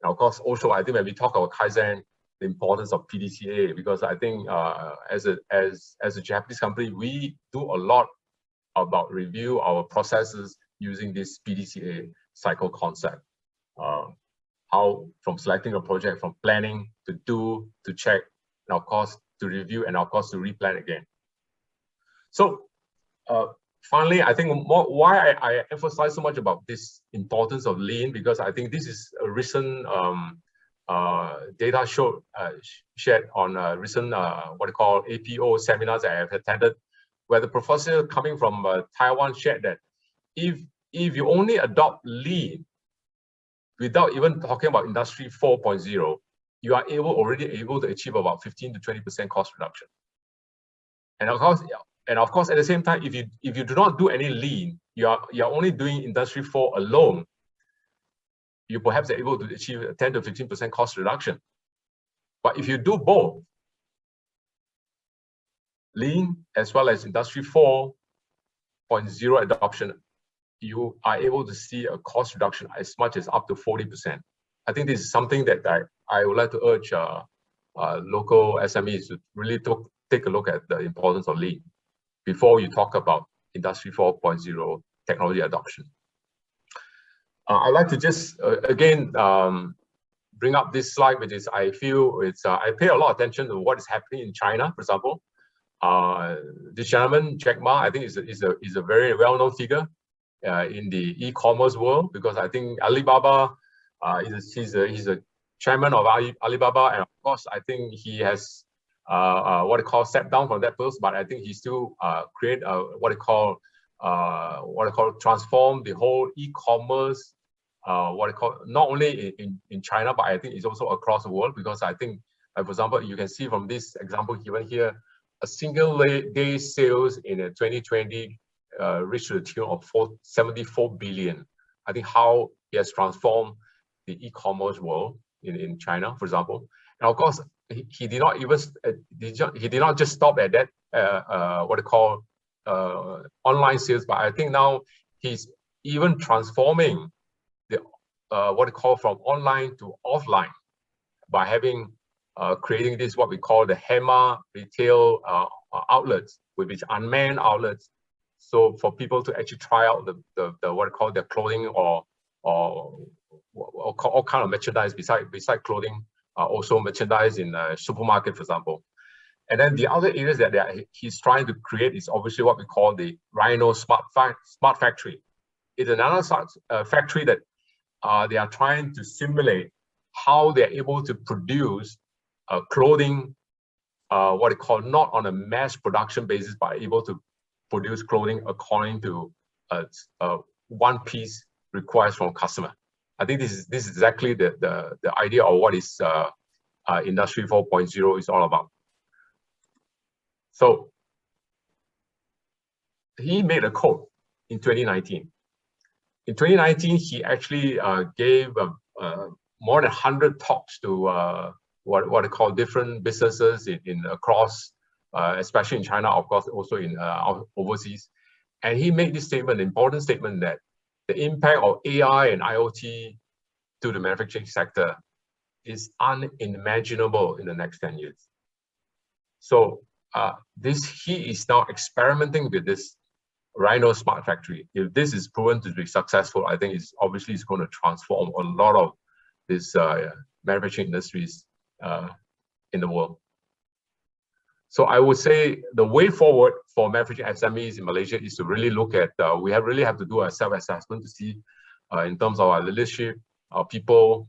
Now, of course, also I think when we talk about Kaizen, the importance of PDCA, because I think as a Japanese company, we do a lot about review our processes using this PDCA cycle concept. How from selecting a project, from planning to do, to check, and of course to review, and of course to replan again. So finally, I think why I emphasize so much about this importance of lean, because I think this is a recent data shared on recent what they call APO seminars that I have attended, where the professor coming from Taiwan shared that if if you only adopt lean without even talking about Industry 4.0, you are already able to achieve about 15 to 20% cost reduction. And of course, at the same time, if you do not do any lean, you're only doing Industry 4 alone, you perhaps are able to achieve a 10 to 15% cost reduction. But if you do both, lean as well as Industry 4.0 adoption, you are able to see a cost reduction as much as up to 40%. I think this is something that I would like to urge local SMEs to really take a look at the importance of lean before you talk about Industry 4.0 technology adoption. I'd like to just again bring up this slide, which is I feel it's I pay a lot of attention to what is happening in China, for example. This gentleman, Jack Ma, I think is a very well-known figure in the e-commerce world, because I think Alibaba, he's a chairman of Alibaba, and of course I think he has what they call stepped down from that post, but I think he still create what they call transform the whole e-commerce what they call not only in China, but I think it's also across the world, because I think for example, you can see from this example given here, a single day sales in 2020 reached the tune of 74 billion. I think how he has transformed the e-commerce world in China, for example. And of course, he did not even he did not just stop at that what they call online sales, but I think now he's even transforming the what they call from online to offline by having creating this what we call the HEMA retail outlets, which is unmanned outlets. So for people to actually try out the what they call their clothing or all kind of merchandise beside clothing, also merchandise in a supermarket, for example. And then the other areas that he's trying to create is obviously what we call the Rhino Smart Factory. It's another factory that they are trying to simulate how they're able to produce clothing, what they call not on a mass production basis, but able to produce clothing according to one piece requires from customer. I think this is exactly the idea of what is Industry 4.0 is all about. So he made a quote in 2019. In 2019, he actually gave more than 100 talks to what they call different businesses in across, especially in China, of course, also in overseas. And he made this statement, important statement, that the impact of AI and IoT to the manufacturing sector is unimaginable in the next 10 years. So he is now experimenting with this Rhino Smart Factory. If this is proven to be successful, I think it's obviously going to transform a lot of these manufacturing industries in the world. So I would say the way forward for manufacturing SMEs in Malaysia is to really look at, we really have to do a self-assessment to see in terms of our leadership, our people,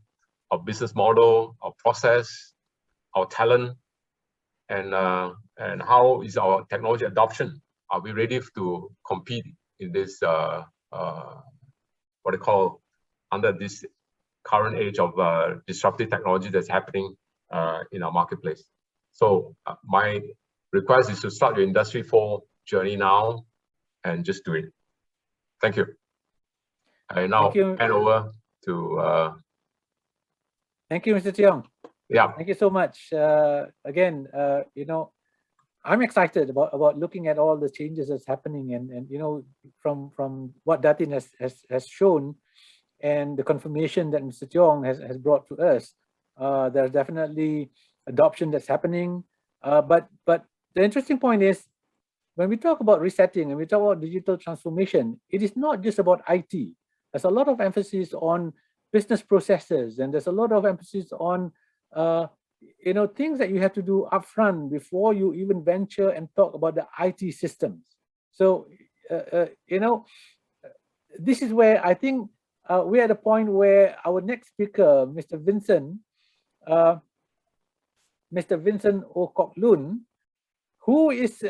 our business model, our process, our talent, and how is our technology adoption. Are we ready to compete in this, what they call, under this current age of disruptive technology that's happening in our marketplace? So my request is to start your Industry 4 journey now and just do it. Thank you. I now hand over to... Thank you, Mr. Tiong. Yeah. Thank you so much. Again, you know, I'm excited about looking at all the changes that's happening, and you know, from what Datin has shown and the confirmation that Mr. Tiong has brought to us, there's definitely adoption that's happening. But the interesting point is, when we talk about resetting and we talk about digital transformation, it is not just about IT. There's a lot of emphasis on business processes, and there's a lot of emphasis on you know, things that you have to do upfront before you even venture and talk about the IT systems. So you know, this is where I think we're at a point where our next speaker, Mr. Vincent Oh, who is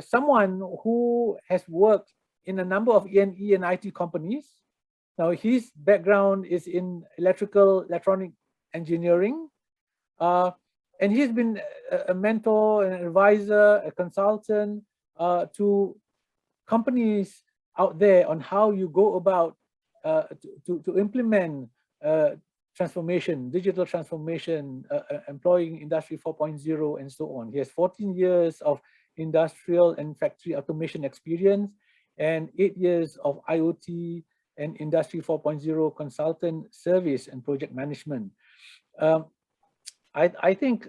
someone who has worked in a number of E&E and IT companies. Now, his background is in electronic engineering, and he's been a mentor, an advisor, a consultant to companies out there on how you go about to implement transformation, digital transformation, employing Industry 4.0 and so on. He has 14 years of industrial and factory automation experience and 8 years of IoT and Industry 4.0 consultant service and project management. I think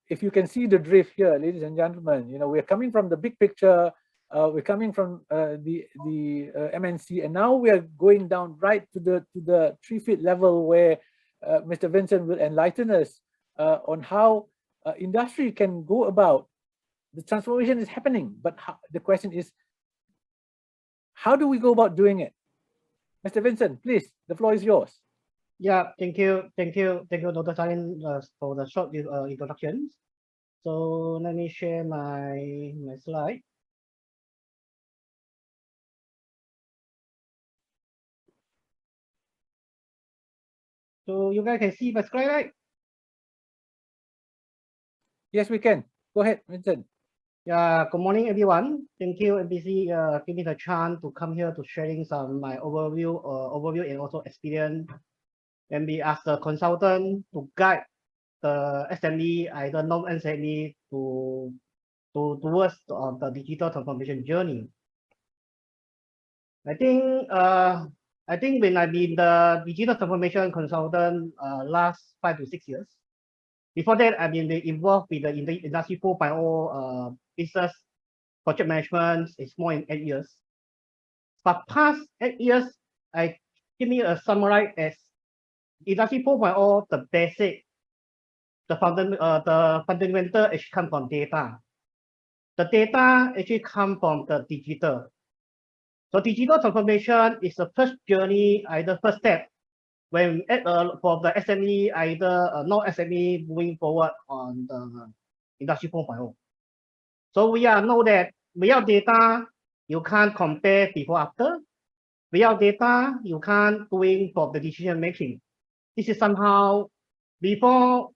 if you can see the drift here, ladies and gentlemen, you know, we're coming from the big picture, we're coming from the MNC, and now we are going down right to the 3 feet level where Mr. Vincent will enlighten us on how industry can go about. The transformation is happening, but the question is, how do we go about doing it? Mr. Vincent, please, the floor is yours. Yeah, thank you, Dr. Shahreen, for the short introduction. So let me share my slide. So you guys can see my screen, right? Yes, we can. Go ahead, Vincent. Yeah, good morning, everyone. Thank you, MBC, giving me the chance to come here to sharing some my overview and also experience. And be as a consultant to guide the SME, either non-SME, towards the digital transformation journey. I think when I've been the digital transformation consultant last 5 to 6 years. Before that, I've been involved with the Industry 4.0 business project management. It's more in 8 years. But past 8 years, I give me a summary as Industry 4.0, the basic, the fundamental actually come from data. The data actually come from the digital. So digital transformation is the first journey, either first step, when for the SME, either non-SME moving forward on the Industry 4.0. So we all know that without data, you can't compare before after. Without data, you can't doing for the decision making. This is somehow before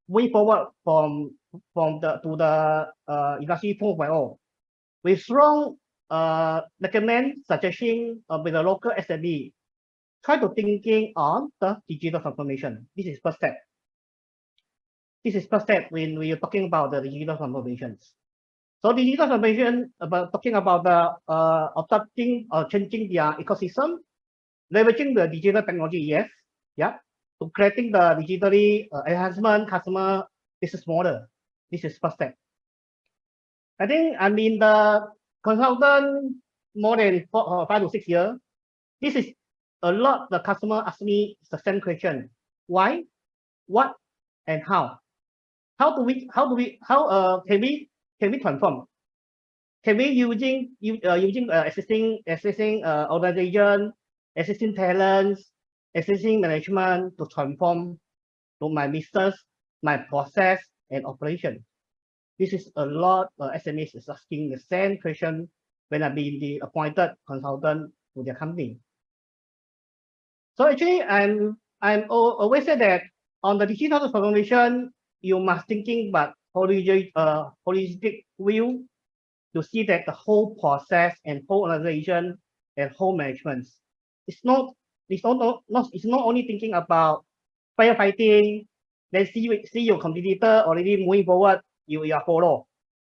moving forward to the Industry 4.0. We strong recommend suggesting with the local SME, try to thinking on the digital transformation. This is first step. This is first step when we are talking about the digital transformations. So digital transformation about talking about the adapting or changing their ecosystem, leveraging the digital technology, yes, yeah, to creating the digitally enhancement customer business model. This is first step. I think I mean the consultant more than 5 to 6 years. This is a lot. The customer ask me the same question: why, what, and how? How can we transform? Can we using existing organization, existing talents, existing management to transform to my business, my process and operation? This is a lot of SMEs is asking the same question when I've been the appointed consultant to their company. So actually, I'm always say that on the digital transformation, you must thinking about holistic view to see that the whole process and whole organization and whole management. It's not only thinking about firefighting. Then see your competitor already moving forward. You are follow.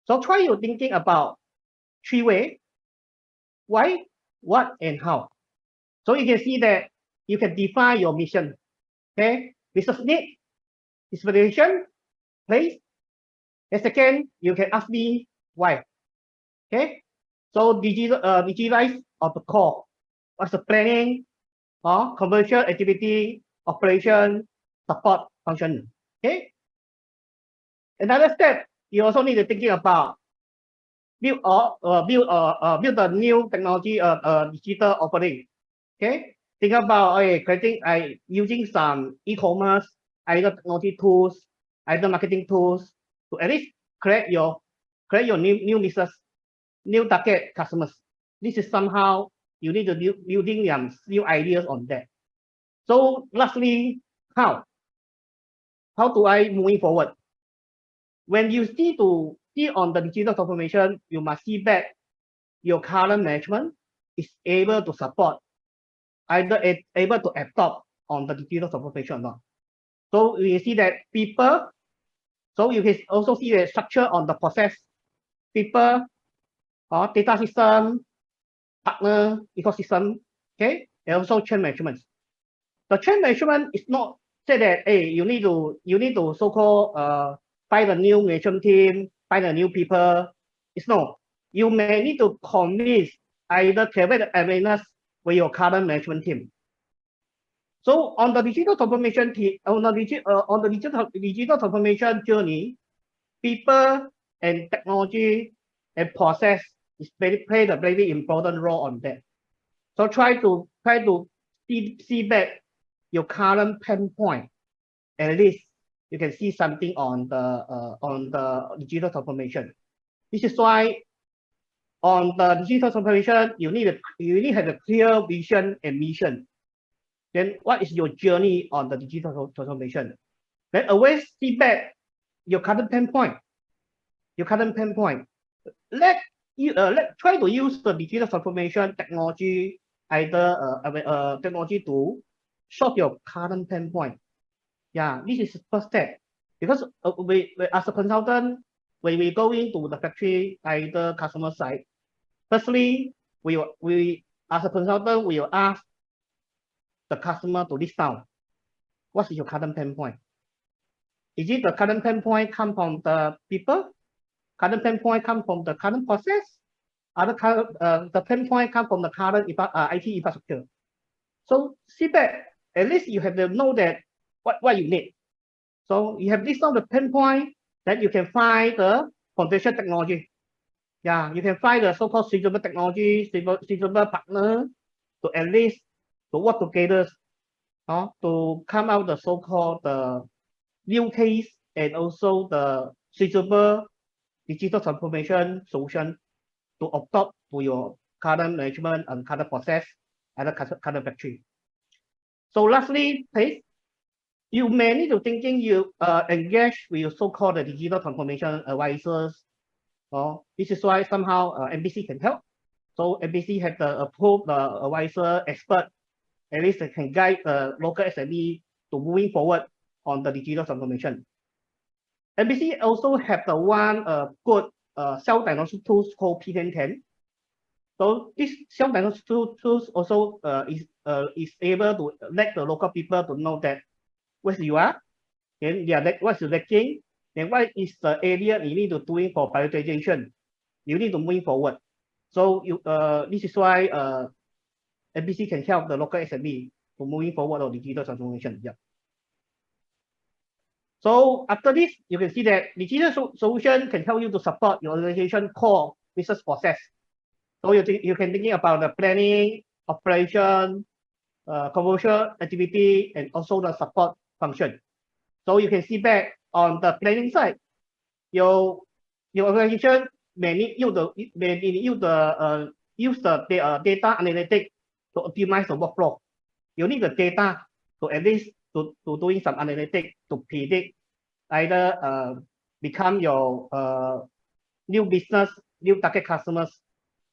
So try you thinking about 3 ways: why, what, and how. So you can see that you can define your mission. Okay, business need, inspiration, place. And second, you can ask me why. Okay, so digitalize of the core. What's the planning or commercial activity, operation, support function. Okay. Another step, you also need to thinking about build a new technology digital offering. Okay, think about creating using some e-commerce, either technology tools, either marketing tools to at least create your new business. new target customers. This is somehow you need to building new ideas on that. So lastly, how do I moving forward? When you see on the digital transformation, you must see back your current management is able to support, either able to adopt on the digital transformation or not. So you see that people, so you can also see the structure on the process, people, or data system, partner, ecosystem, okay, and also change management. The change management is not say that, hey, you need to so-called find a new management team, find a new people. It's no. You may need to convince either create awareness with your current management team. So on the digital transformation digital transformation journey, people and technology and process is play a very important role on that. So try to see back your current pain point. At least you can see something on the digital transformation. This is why on the digital transformation, you need to have a clear vision and mission. Then what is your journey on the digital transformation? Then always see back your current pain point. Let try to use the digital transformation technology, either technology to solve your current pain point. Yeah, this is the first step. Because we as a consultant, when we go into the factory, either customer side, firstly, we as a consultant, we will ask the customer to list down what is your current pain point. Is it the current pain point come from the people? Current pain point come from the current process? The pain point come from the current IT infrastructure. So see back, at least you have to know that what you need. So you have this on the pain point that you can find the foundation technology. Yeah, you can find the so-called suitable technology, suitable partner to at least to work together to come out the so-called new case and also the suitable digital transformation solution to adopt to your current management and current process and the current factory. So lastly, please, you may need to thinking you engage with your so-called digital transformation advisors. This is why somehow MBC can help. So MBC have the approved advisor expert, at least they can guide the local SME to moving forward on the digital transformation. MBC also have the one good self-diagnostic tools called PN10. So this self-diagnostic tools also is able to let the local people to know that where you are, then what's the lacking, then what is the area you need to doing for prioritization. You need to move forward. So this is why MBC can help the local SME to moving forward on digital transformation. Yeah. So after this, you can see that digital solution can help you to support your organization core business process. So you can thinking about the planning, operation, commercial activity, and also the support function. So you can see back on the planning side, your organization may need use the data analytics to optimize the workflow. You need the data to at least to doing some analytics to predict either become your new business, new target customers.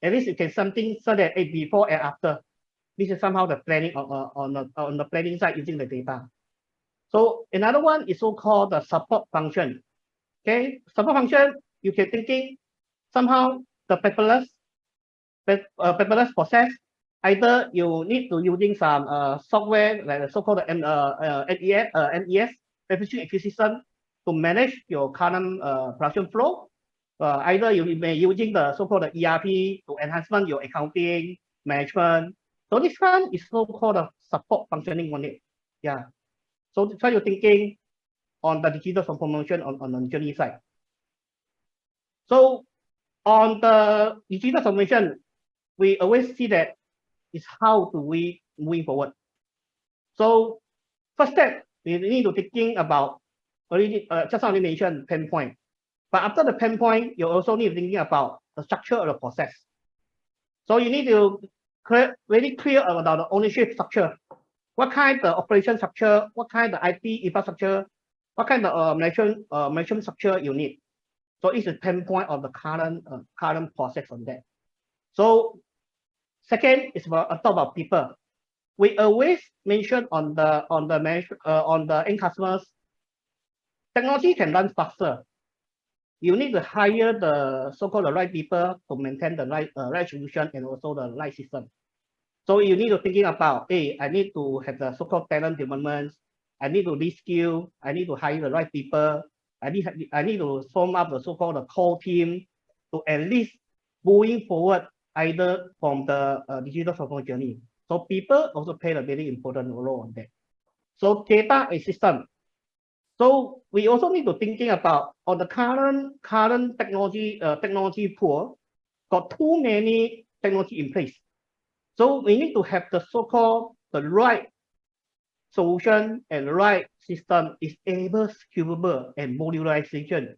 At least you can something so that before and after. This is somehow the planning on the planning side using the data. So another one is so-called the support function. Okay, support function, you can thinking somehow the paperless process. Either you need to using some software like the so-called MES, manufacturing system, to manage your current production flow. Either you may using the so-called ERP to enhancement your accounting management. So this one is so-called a support functioning on it. Yeah. So try your thinking on the digital transformation on the journey side. So on the digital transformation, we always see that is how do we move forward. So first step, we need to thinking about already just only mentioned pain point. But after the pain point, you also need to thinking about the structure of the process. So you need to very clear about the ownership structure. What kind of operation structure, what kind of IT infrastructure, what kind of management structure you need. So it's a pain point of the current process on that. So second is about talk about people. We always mention on the end customers, technology can run faster. You need to hire the so-called the right people to maintain the right solution and also the right system. So you need to thinking about, hey, I need to have the so-called talent development. I need to reskill. I need to hire the right people. I need to form up the so-called the core team to at least moving forward either from the digital transformation journey. So people also play a very important role on that. So data and system. So we also need to thinking about on the current technology pool got too many technology in place. So we need to have the so-called the right solution and right system is able, scalable, and modularization.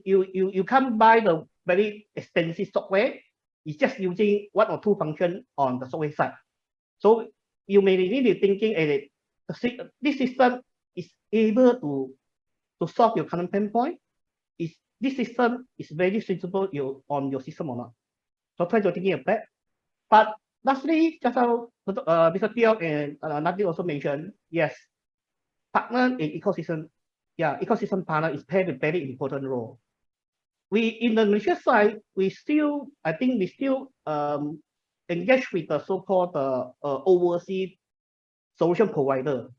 You can't buy the very expensive software. It's just using one or two functions on the software side. So you may need to thinking this system is able to solve your current pain point. This system is very suitable on your system or not. So try to thinking of that. But lastly, just how Mr. Tiong and Latif also mentioned, yes, partner in ecosystem, ecosystem partner is playing a very important role. We in the Malaysia side, I think we still engage with the so-called overseas solution provider,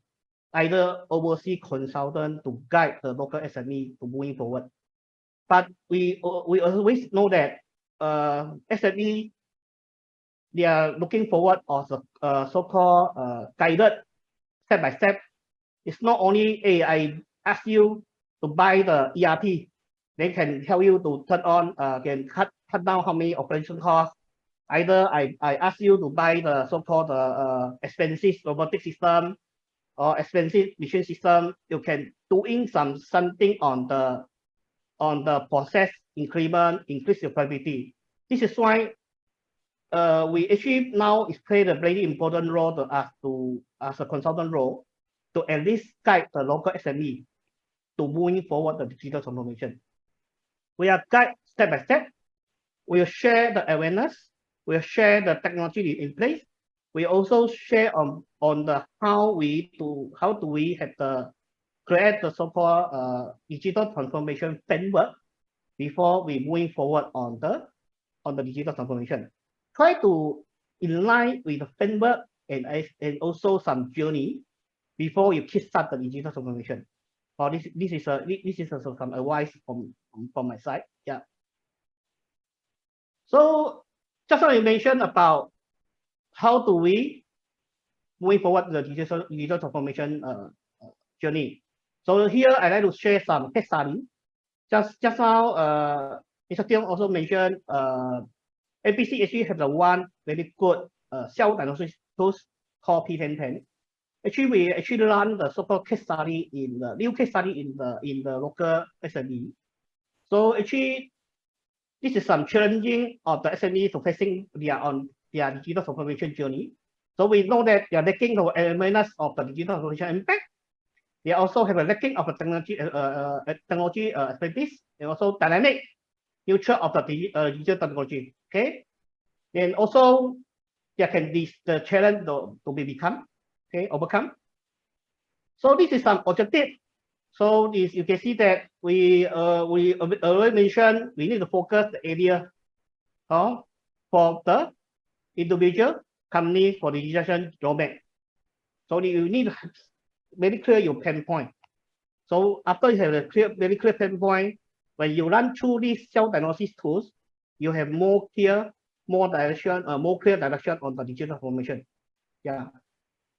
either overseas consultant to guide the local SME to moving forward. But we always know that SME, they are looking forward also so-called guided step by step. It's not only I ask you to buy the ERP, they can tell you to turn on, can cut down how many operation costs. Either I ask you to buy the so-called expensive robotic system or expensive machine system. You can doing something on the process increment, increase your productivity. This is why we actually now is played a very important role to us as a consultant role to at least guide the local SME to moving forward the digital transformation. We are guide step by step. We'll share the awareness. We'll share the technology in place. We also share on the how do we have the create the so-called digital transformation framework before we moving forward on the digital transformation. Try to in line with the framework and also some journey before you kickstart the digital transformation. Or this is also some advice from my side. Yeah. So just now you mentioned about how do we move forward the digital transformation journey. So here I like to share some case study. Just now, Mr. Tiong also mentioned APC actually have the one very good self-diagnosis tools called P1010. Actually, we actually run the so-called case study in the new case study in the local SME. So actually, this is some challenging of the SME to facing their digital transformation journey. So we know that they are lacking the awareness of the digital transformation impact. They also have a lacking of the technology expertise and also dynamic nature of the digital technology. Okay, and also there can be the challenge to be overcome. So this is some objective. So this you can see that we already mentioned we need to focus the area for the individual company for the digitization roadmap. So you need to very clear your pain point. So after you have a very clear pain point, when you run through these self-diagnosis tools, you have more clear direction on the digital transformation. Yeah.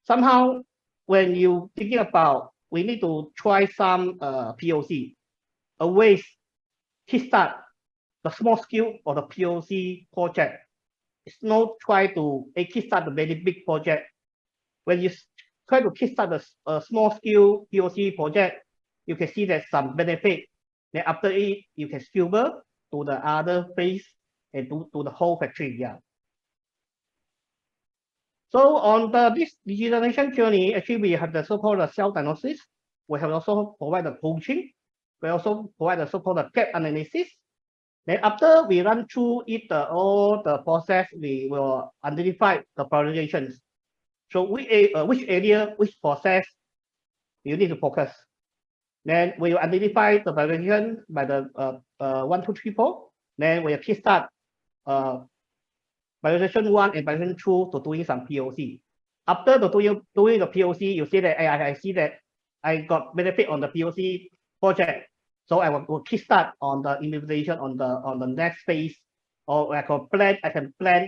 Somehow, when you thinking about, we need to try some POC, always kickstart the small scale or the POC project. It's not try to kickstart the very big project. When you try to kickstart a small scale POC project, you can see that some benefit. Then after it, you can scale to the other phase and to the whole factory. Yeah. So on this digitalization journey, actually we have the so-called self-diagnosis. We have also provide the coaching. We also provide the so-called gap analysis. Then after we run through it, all the process, we will identify the prioritizations. So which area, which process you need to focus. Then we will identify the prioritization by the 1, 2, 3, 4. Then we will kickstart prioritization 1 and prioritization 2 to doing some POC. After doing the POC, you see that I see that I got benefit on the POC project. So I will kickstart on the implementation on the next phase, or I can plan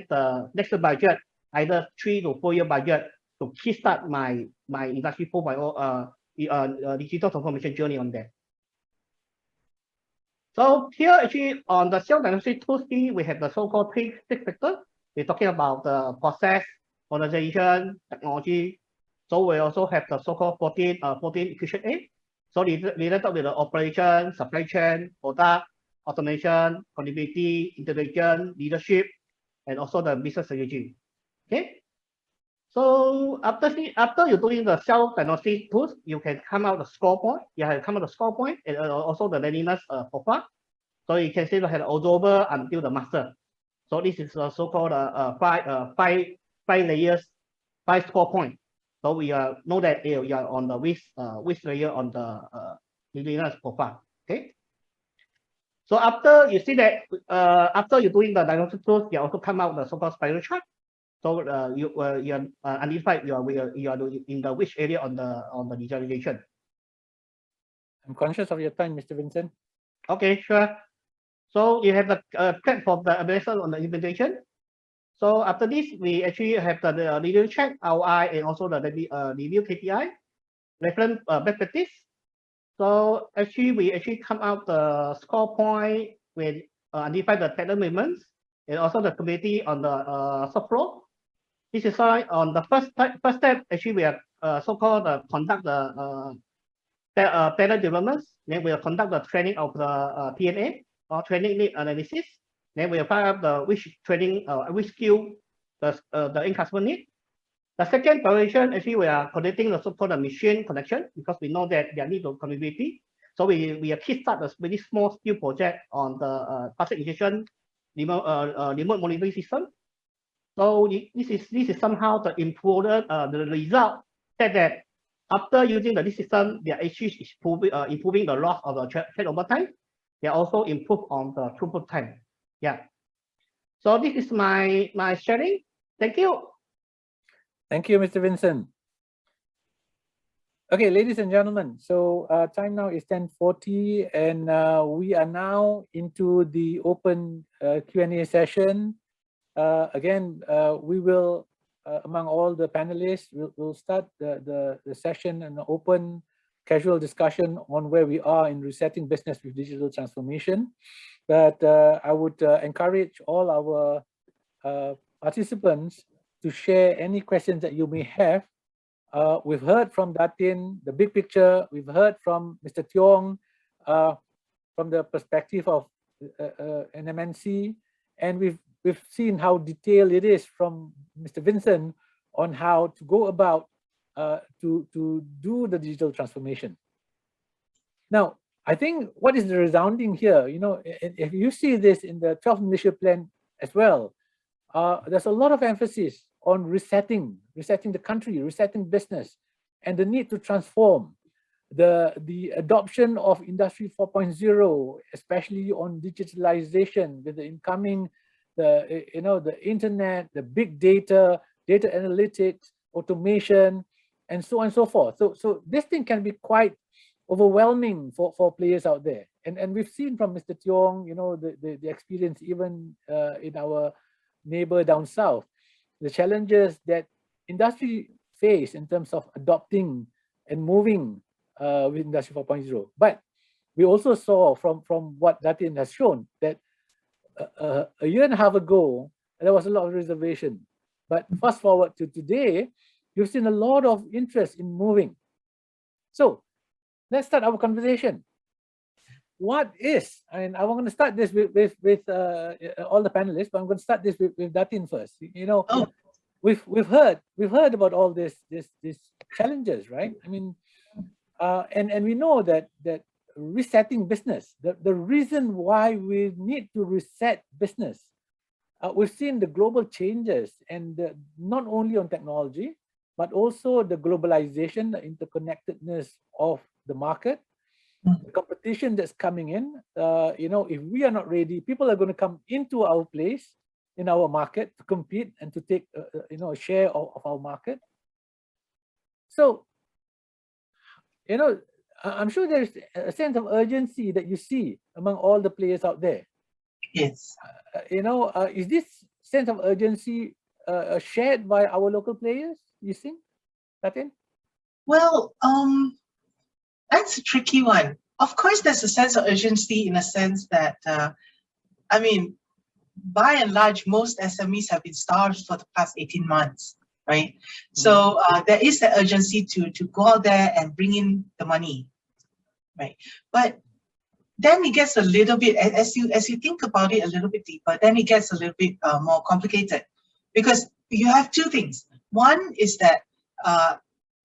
the next budget, either 3 to 4 year budget to kickstart my industry 4.0 digital transformation journey on that. So here actually on the self-diagnostic tools, we have the so-called 6 factors. We're talking about the process, organization, technology. So we also have the so-called 14 equation A. So related with the operation, supply chain, product, automation, connectivity, integration, leadership, and also the business strategy. Okay. So after you're doing the self-diagnostic tools, you can come out the score point. You have come out the score point and also the readiness profile. So you can say you have observer until the master. So this is a so-called 5 layers, 5 score point. So we know that you are on the which layer on the readiness profile. Okay. So after you see that after you're doing the diagnostic tools, you also come out the so-called spiral chart. So you identify you are in the which area on the digitalization. I'm conscious of your time, Mr. Vincent. Okay, sure. So you have the plan for the evaluation on the implementation. So after this, we actually have the review check, ROI, and also the review KPI, reference best practice. So actually, we come out the score point with identify the technical movements and also the community on the subfloor. This is why on the first step, actually we are so-called conduct the talent developments. Then we will conduct the training of the TNA or training need analysis. Then we will find out the which training which skill the end customer need. The second prioritization, actually we are connecting the so-called machine connection because we know that there need of connectivity. So we kickstart a very small skill project on the passive ingestion remote monitoring system. So this is somehow the important the result that after using this system, they are actually improving the loss of the trade over time. They also improve on the throughput time. Yeah. So this is my sharing. Thank you. Thank you, Mr. Vincent. Okay, ladies and gentlemen, so time now is 10:40 and we are now into the open Q&A session. Again, we will, among all the panelists, we'll start the session and open casual discussion on where we are in resetting business with digital transformation. But I would encourage all our participants to share any questions that you may have. We've heard from Datin, the big picture. We've heard from Mr. Tiong from the perspective of an MNC, and we've seen how detailed it is from Mr. Vincent on how to go about to do the digital transformation. Now, I think what is the resounding here, you know, if you see this in the 12th Malaysia Plan as well, there's a lot of emphasis on resetting the country, resetting business, and the need to transform the adoption of Industry 4.0, especially on digitalization with the incoming, the internet, the big data, data analytics, automation, and so on and so forth. So this thing can be quite overwhelming for players out there. And we've seen from Mr. Tiong, you know, the experience even in our neighbor down south, the challenges that industry face in terms of adopting and moving with Industry 4.0. But we also saw from what Datin has shown that a year and a half ago, there was a lot of reservation. But fast forward to today, you've seen a lot of interest in moving. So let's start our conversation. what is, and I'm going to start this with all the panelists, but I'm going to start this with Datin first. You know, we've heard about all these challenges, right? I mean, and we know that resetting business, the reason why we need to reset business, we've seen the global changes, and not only on technology, but also the globalization, the interconnectedness of the market, the competition that's coming in. You know, if we are not ready, people are going to come into our place, in our market, to compete and to take you know, a share of our market. So, you know, I'm sure there's a sense of urgency that you see among all the players out there. Yes. You know, is this sense of urgency shared by our local players, you think, Datin? Well, that's a tricky one. Of course, there's a sense of urgency in a sense that, I mean, by and large, most SMEs have been starved for the past 18 months, right? So there is the urgency to go out there and bring in the money, right? But then it gets a little bit, as you think about it a little bit deeper, then it gets a little bit more complicated, because you have two things. One is that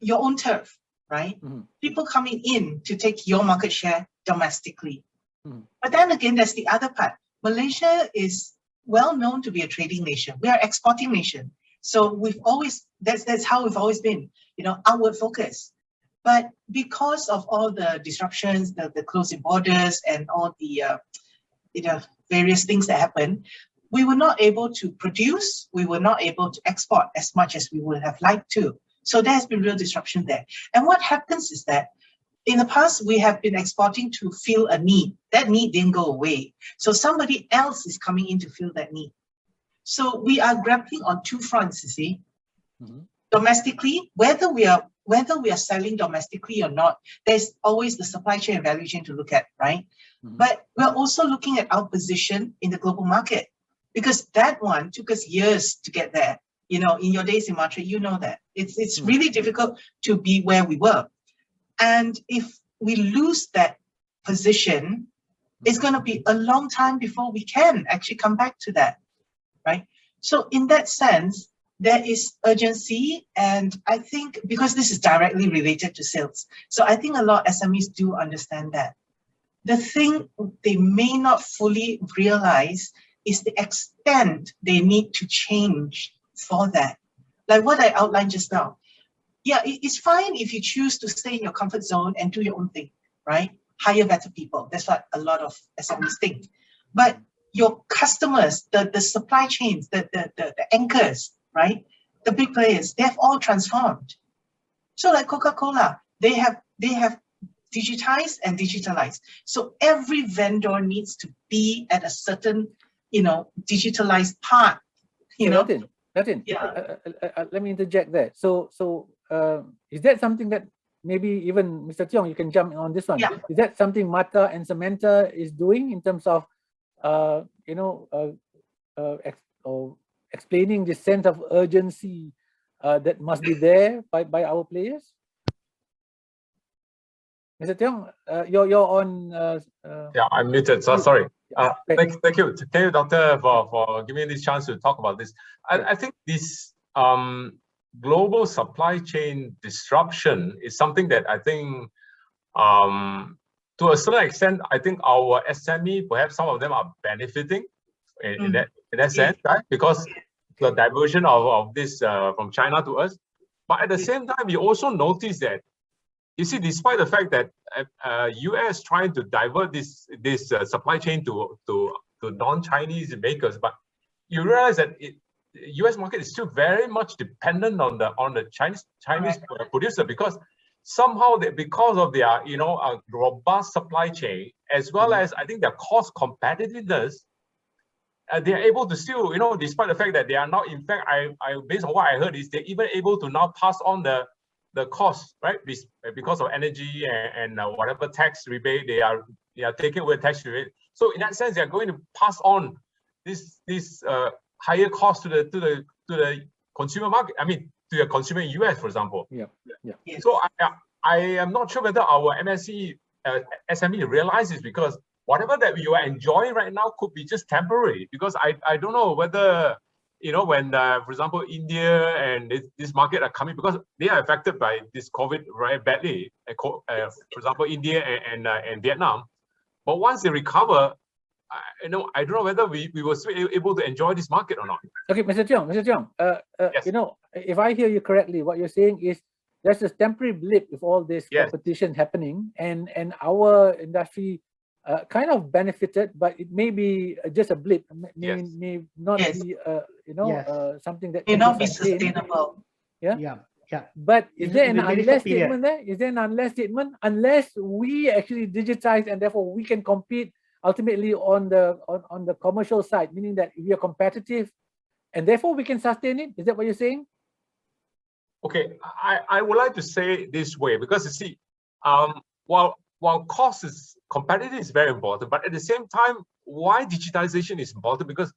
your own turf, right? People coming in to take your market share domestically. But then again, there's the other part. Malaysia is well known to be a trading nation. We are exporting nation. So we've always, that's how we've always been, you know, outward focus. But because of all the disruptions, the closing borders and all the, you know, various things that happen, we were not able to produce, we were not able to export as much as we would have liked to. So there has been real disruption there. And what happens is that in the past, we have been exporting to fill a need. That need didn't go away. So somebody else is coming in to fill that need. So we are grappling on two fronts, you see. Domestically, whether we are selling domestically or not, there's always the supply chain and value chain to look at, right? But we're also looking at our position in the global market, because that one took us years to get there. You know, in your days in Matra, you know that. It's really difficult to be where we were. And if we lose that position, it's going to be a long time before we can actually come back to that, right? So in that sense, there is urgency. And I think because this is directly related to sales, so I think a lot of SMEs do understand that. The thing they may not fully realize is the extent they need to change for that. Like what I outlined just now. Yeah, it's fine if you choose to stay in your comfort zone and do your own thing, right? Hire better people. That's what a lot of SMEs think. But your customers, the supply chains, the anchors, right? The big players, they have all transformed. So like Coca-Cola, they have digitized and digitalized. So every vendor needs to be at a certain, you know, digitalized part. You know, Datin, yeah. Let me interject there. So is that something that maybe even Mr. Tiong, you can jump on this one? Yeah. Is that something Mata and Samantha is doing in terms of, you know, explaining the sense of urgency that must be there by our players? Mr. Tiong, you're on. Yeah, I'm muted. So sorry. Thank you, Doctor, for giving me this chance to talk about this. I think this global supply chain disruption is something that I think, to a certain extent, I think our SME, perhaps some of them are benefiting in that sense, right? Because the diversion of this from China to us. But at the same time, we also notice that, you see, despite the fact that US trying to divert this supply chain to non-Chinese makers, but you realize that US market is still very much dependent on the Chinese producer, because somehow because of their robust supply chain, as well as I think their cost competitiveness, they are able to still, despite the fact that they are now, in fact, I based on what I heard, is they're even able to now pass on the cost, right? Because of energy and whatever tax rebate they are taking away tax rebate. So in that sense, they are going to pass on this higher cost to the consumer market. I mean, to the consumer in US, for example. Yeah. Yes. So I am not sure whether our MSE SME realize is because whatever that you are enjoying right now could be just temporary. Because I don't know whether, you know, when, for example, India and this market are coming, because they are affected by this COVID very badly, for example, India and Vietnam. But once they recover, I don't know whether we were still able to enjoy this market or not. Okay, Mr. Tiong, Yes. you know, if I hear you correctly, what you're saying is there's a temporary blip with all this Yes. competition happening, and our industry kind of benefited, but it may be just a blip, may not Yes. be, you know, Yes. something that May can not be sustained. sustainable. Yeah. Yeah. Yeah. But is there an Very unless short period. statement there? Is there an unless statement? Unless we actually digitize and therefore we can compete ultimately on the commercial side, meaning that we are competitive and therefore we can sustain it. Is that what you're saying? Okay, I would like to say it this way, because you see, while cost is competitive is very important, but at the same time, why digitization is important? Because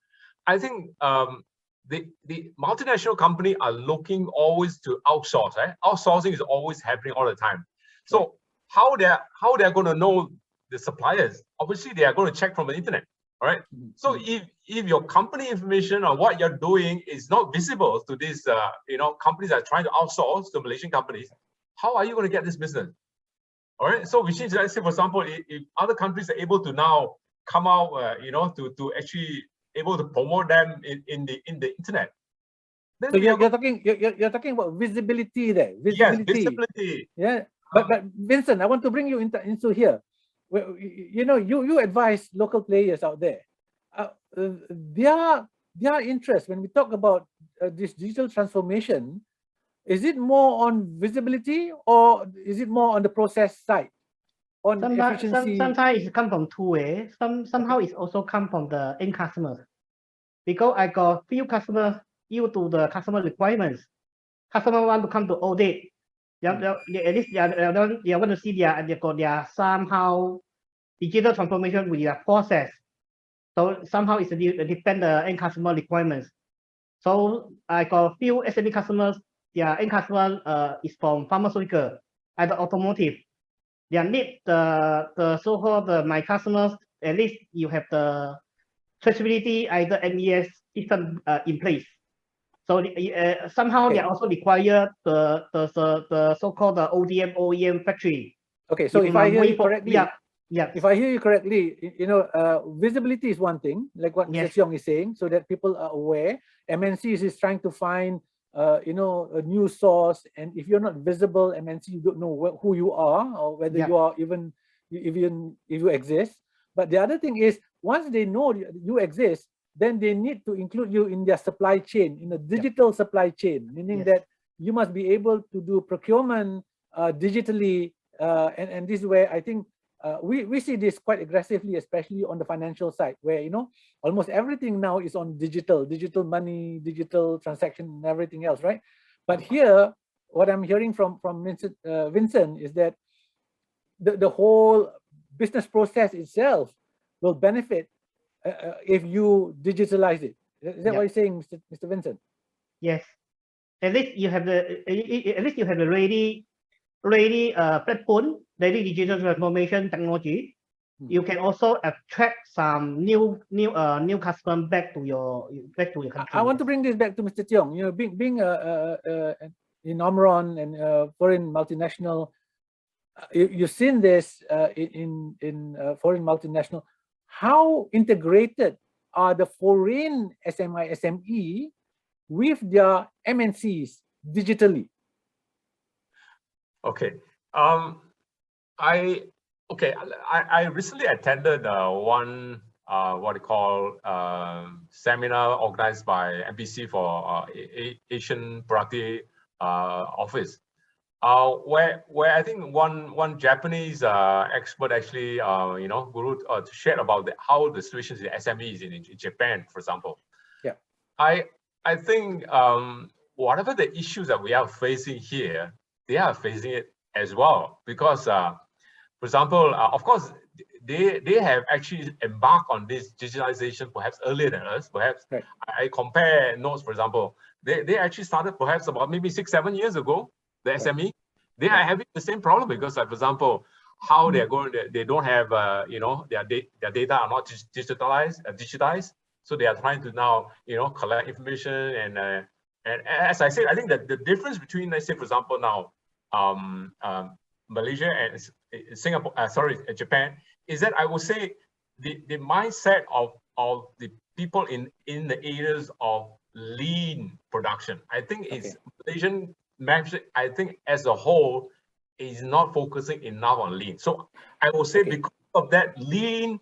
I think the multinational company are looking always to outsource. Right? Outsourcing is always happening all the time. So how they're going to know the suppliers? Obviously, they are going to check from the internet. All right. So if your company information or what you're doing is not visible to these you know, companies that are trying to outsource to Malaysian companies, how are you going to get this business? All right. So which means, let's say, for example, if other countries are able to now come out, you know, to actually able to promote them in the internet. Then so you're talking about visibility there. Visibility. Yes, visibility. Yeah. But Vincent, I want to bring you into here. Well, you know, you advise local players out there. Their interest when we talk about this digital transformation, is it more on visibility or is it more on the process side, on efficiency? Sometimes it comes from two ways. Somehow it also comes from the end customers. Because I got few customers due to the customer requirements. Customer want to come to audit. At least they want to see their somehow digital transformation with their process. So somehow it's depend the end customer requirements. So I got few SME customers. Their end customer is from pharmaceutical and automotive. They need the so-called my customers. At least you have the traceability either MES system in place. So somehow they also require the so-called ODM OEM factory. Okay, so if I hear you correctly, if I hear you correctly, you know, visibility is one thing, like what Mr. Tiong is saying, so that people are aware. MNCs is trying to find, you know, a new source, and if you're not visible, MNC, you don't know who you are or whether you are even if you exist. But the other thing is, once they know you exist, then they need to include you in their supply chain, in a digital supply chain, meaning that you must be able to do procurement digitally, and this is where I think we see this quite aggressively, especially on the financial side, where, you know, almost everything now is on digital money, digital transaction, and everything else, right? But here, what I'm hearing from Vincent is that the whole business process itself will benefit if you digitalize it. Is that what you're saying, Mr. Vincent? Yes. At least you have the ready platform, ready digital transformation technology. You can also attract some new customers back to your country. I want to bring this back to Mr. Tiong. You know, being in Omron and foreign multinational, you've seen this in foreign multinational. How integrated are the foreign SME with their MNCs digitally? Okay. I recently attended one what you call seminar organized by MPC for Asian Productive Office, where I think one Japanese expert actually you know, guru shared about how the situations in SMEs in Japan, for example. Yeah. I think whatever the issues that we are facing here, they are facing it as well, because for example, of course, they have actually embarked on this digitalization perhaps earlier than us. Perhaps I compare notes, for example, they actually started perhaps about maybe 6-7 years ago. The SME, they are having the same problem, because, like, for example, how they're going. They don't have their data are not digitized. So they are trying to now collect information and as I said, I think that the difference between, let's say, for example, now Malaysia and Singapore, Japan, is that I would say the mindset of the people in the areas of lean production. I think it's Malaysian management, I think as a whole, is not focusing enough on lean. So I will say because of that lean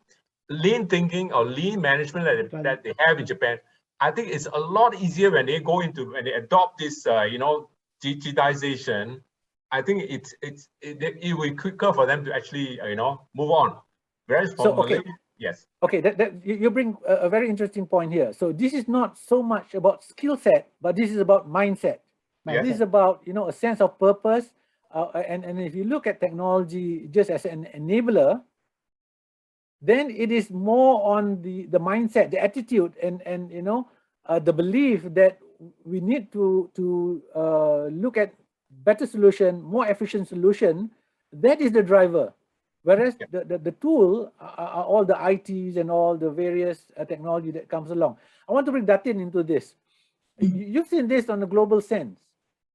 thinking or lean management that they have in Japan, I think it's a lot easier when they adopt this digitization. I think it will be quicker for them to actually move on. Whereas for Malaysia, yes. Okay, you bring a very interesting point here. So this is not so much about skill set, but this is about mindset. Yes. This is about a sense of purpose. And if you look at technology just as an enabler, then it is more on the mindset, the attitude, and the belief that we need to look at better solution, more efficient solution. That is the driver. Whereas the tool are all the ITs and all the various technology that comes along. I want to bring Datin into this. You've seen this on a global sense.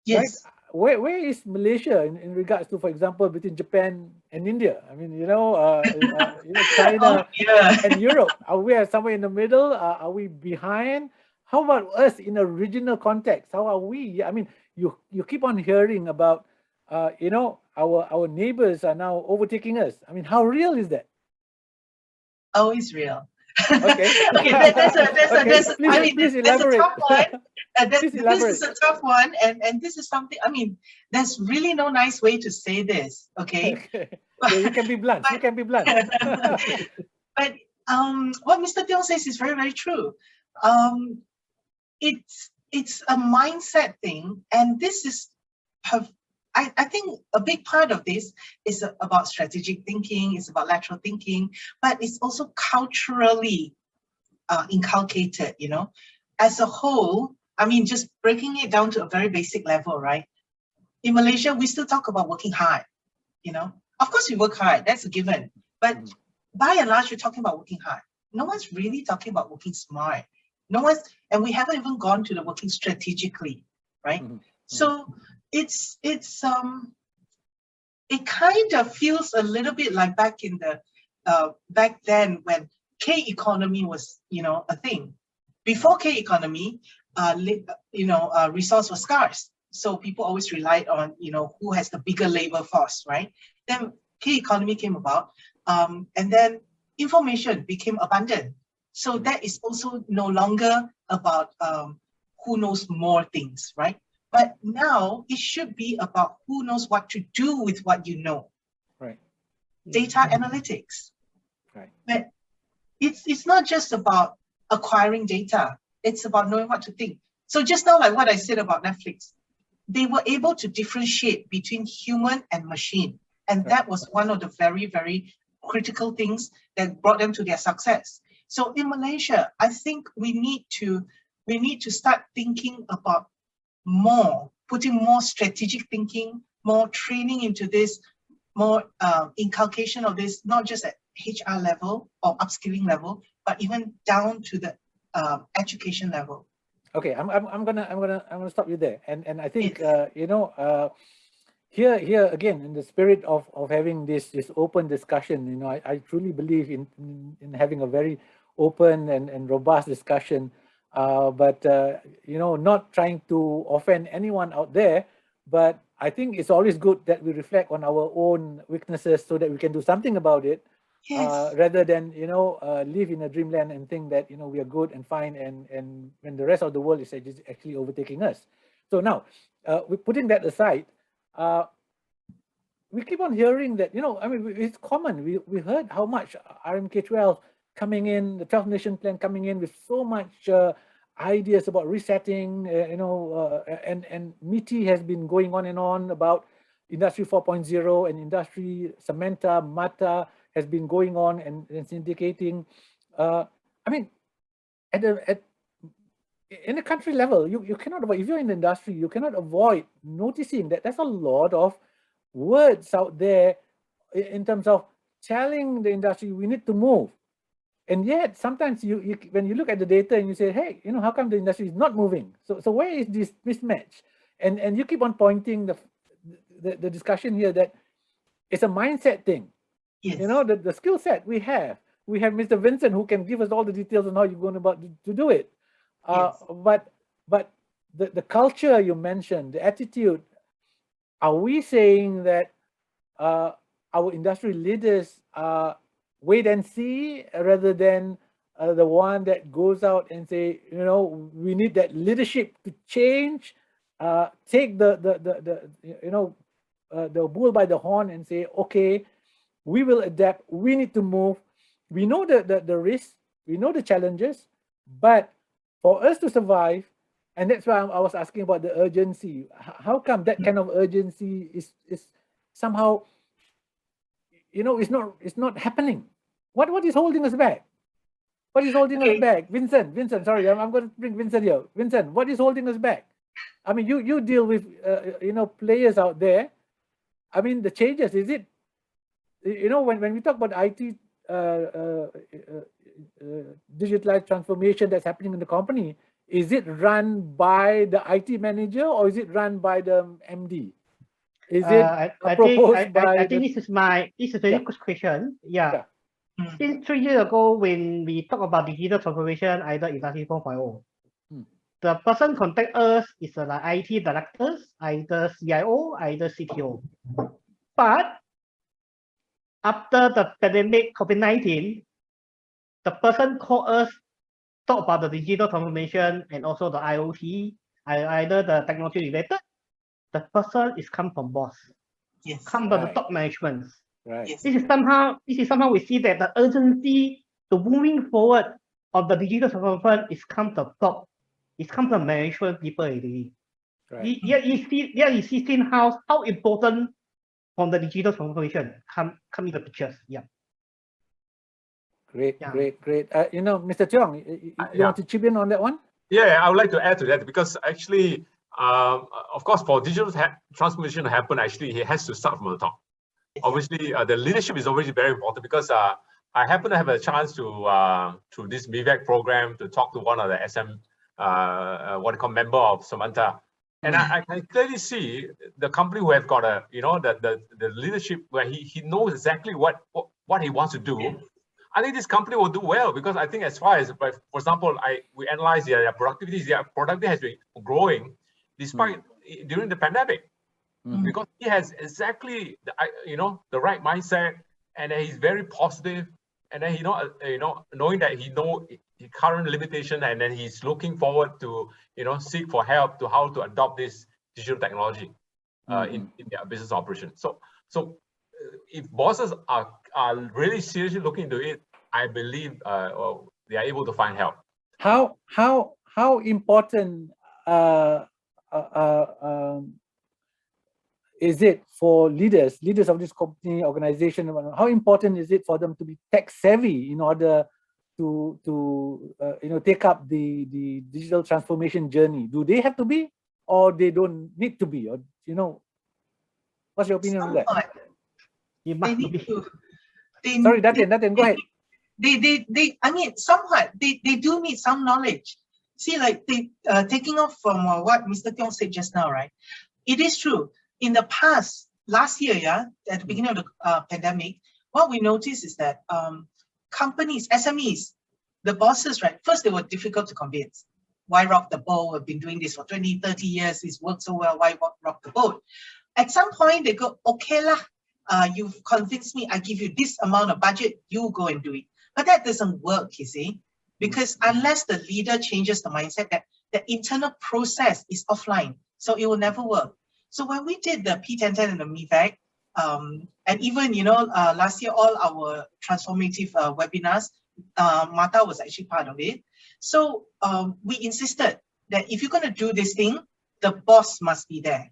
Yes. Right? Where is Malaysia in regards to, for example, between Japan and India? I mean, China and Europe. Are we somewhere in the middle? Are we behind? How about us in a regional context? How are we? I mean, you keep on hearing about, our neighbors are now overtaking us. I mean, how real is that? Oh, it's real. Okay. That's Please elaborate. That's a tough one. This elaborate. is a tough one, and this is something. I mean, there's really no nice way to say this. Okay. Yeah, you can be blunt. You can be blunt. But what Mr. Tiong says is very, very true. It's a mindset thing, and this is. I think a big part of this is about strategic thinking, it's about lateral thinking, but it's also culturally inculcated, As a whole, I mean, just breaking it down to a very basic level, right? In Malaysia, we still talk about working hard, Of course, we work hard, that's a given. But by and large, we're talking about working hard. No one's really talking about working smart. And we haven't even gone to the working strategically, right? So it kind of feels a little bit like back then when K economy was a thing. Before K economy, resource was scarce, so people always relied on who has the bigger labor force, right? Then K economy came about, and then information became abundant, so that is also no longer about who knows more things, right? But now it should be about who knows what to do with what you know. Right. Data analytics. Right. But it's not just about acquiring data. It's about knowing what to think. So just now, like what I said about Netflix, they were able to differentiate between human and machine. And that was one of the very, very critical things that brought them to their success. So in Malaysia, I think we need to start thinking about putting more strategic thinking, more training into this, more inculcation of this, not just at HR level or upskilling level, but even down to the education level. Okay, I'm gonna stop you there, and I think here again, in the spirit of having this open discussion, I truly believe in having a very open and robust discussion. But not trying to offend anyone out there, but I think it's always good that we reflect on our own weaknesses so that we can do something about it. Yes. Rather than live in a dreamland and think that we are good and fine, and when the rest of the world is actually overtaking us. So now, we're putting that aside. We keep on hearing that I mean, it's common. We heard how much RMK12 coming in, the 12 Nation Plan coming in with so much ideas about resetting, and METI has been going on and on about Industry 4.0 and Industry Samantha, Mata has been going on and syndicating. I mean, in a country level, you cannot avoid, if you're in the industry, you cannot avoid noticing that there's a lot of words out there in terms of telling the industry we need to move. And yet sometimes when you look at the data and you say, hey, how come the industry is not moving? So where is this mismatch? And you keep on pointing the discussion here that it's a mindset thing. Yes. The skill set we have Mr. Vincent who can give us all the details on how you're going about to do it. Yes. But the culture you mentioned, the attitude, are we saying that our industry leaders wait and see rather than the one that goes out and say, we need that leadership to change, take the bull by the horn and say, okay, we will adapt, we need to move. We know the risks, we know the challenges, but for us to survive, and that's why I was asking about the urgency. How come that kind of urgency is somehow, it's not happening? What is holding us back? What is holding us back? Vincent, sorry, I'm going to bring Vincent here. Vincent, what is holding us back? I mean, you deal with, players out there. I mean, the changes, is it, when we talk about IT, digitalized transformation that's happening in the company, is it run by the IT manager or is it run by the MD? Is it proposed by? I think this is a very good question. Yeah. Since 3 years ago, when we talk about digital transformation, either Industry 4.0, the person contact us is like IT directors, either CIO, either CTO. But after the pandemic, COVID-19, the person called us, talk about the digital transformation and also the IoT, either the technology related. The person is come from boss, come from the top management. Right. Yes. This is somehow we see that the urgency to moving forward of the digital transformation is come from top, it's come from management people already. Right. You see how important from the digital transformation come in the pictures. Yeah. Great. Mr. Tiong, you want to chip in on that one? Yeah, I would like to add to that because actually, of course, for digital transformation to happen, actually, it has to start from the top. Obviously, the leadership is obviously very important because I happen to have a chance to, through this MEPN program, to talk to one of the member of Samantha. And I can clearly see the company who have got the leadership where he knows exactly what he wants to do. I think this company will do well because I think as far as, for example, we analyze their productivity has been growing despite during the pandemic. Because he has exactly the right mindset, and he's very positive, and then knowing that he knows the current limitation, and then he's looking forward to seek for help to how to adopt this digital technology in their business operation. So if bosses are really seriously looking into it, I believe they are able to find help. How important is it for leaders of this company, organization? How important is it for them to be tech savvy in order to take up the digital transformation journey? Do they have to be, or they don't need to be? Or what's your opinion on that? They need to. Sorry, Datin, go ahead. I mean, somewhat, they do need some knowledge. See, like taking off from what Mr. Tiong said just now, right? It is true. In the past, last year, at the beginning of the pandemic, what we noticed is that companies, SMEs, the bosses, right? First, they were difficult to convince. Why rock the boat? We've been doing this for 20, 30 years. It's worked so well. Why rock the boat? At some point, they go, okay lah, you've convinced me. I give you this amount of budget. You go and do it. But that doesn't work, you see, because unless the leader changes the mindset that the internal process is offline, so it will never work. So when we did the P1010 and the MEPN, and even, last year, all our transformative webinars, Mata was actually part of it. So we insisted that if you're going to do this thing, the boss must be there.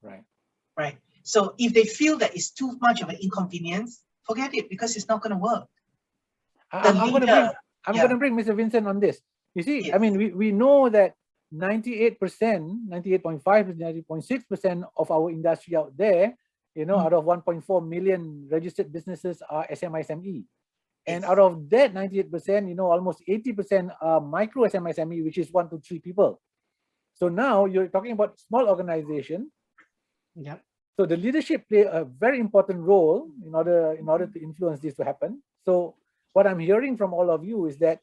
Right. So if they feel that it's too much of an inconvenience, forget it, because it's not going to work. I'm going to bring Mr. Vincent on this. You see, yes. I mean, we know that 98%, 98.5%, 90.6% of our industry out there out of 1.4 million registered businesses are SME. And out of that 98%, almost 80% are micro SME, which is 1 to 3 people. So now you're talking about small organization. Yeah. So the leadership play a very important role in order to influence this to happen. So what I'm hearing from all of you is that,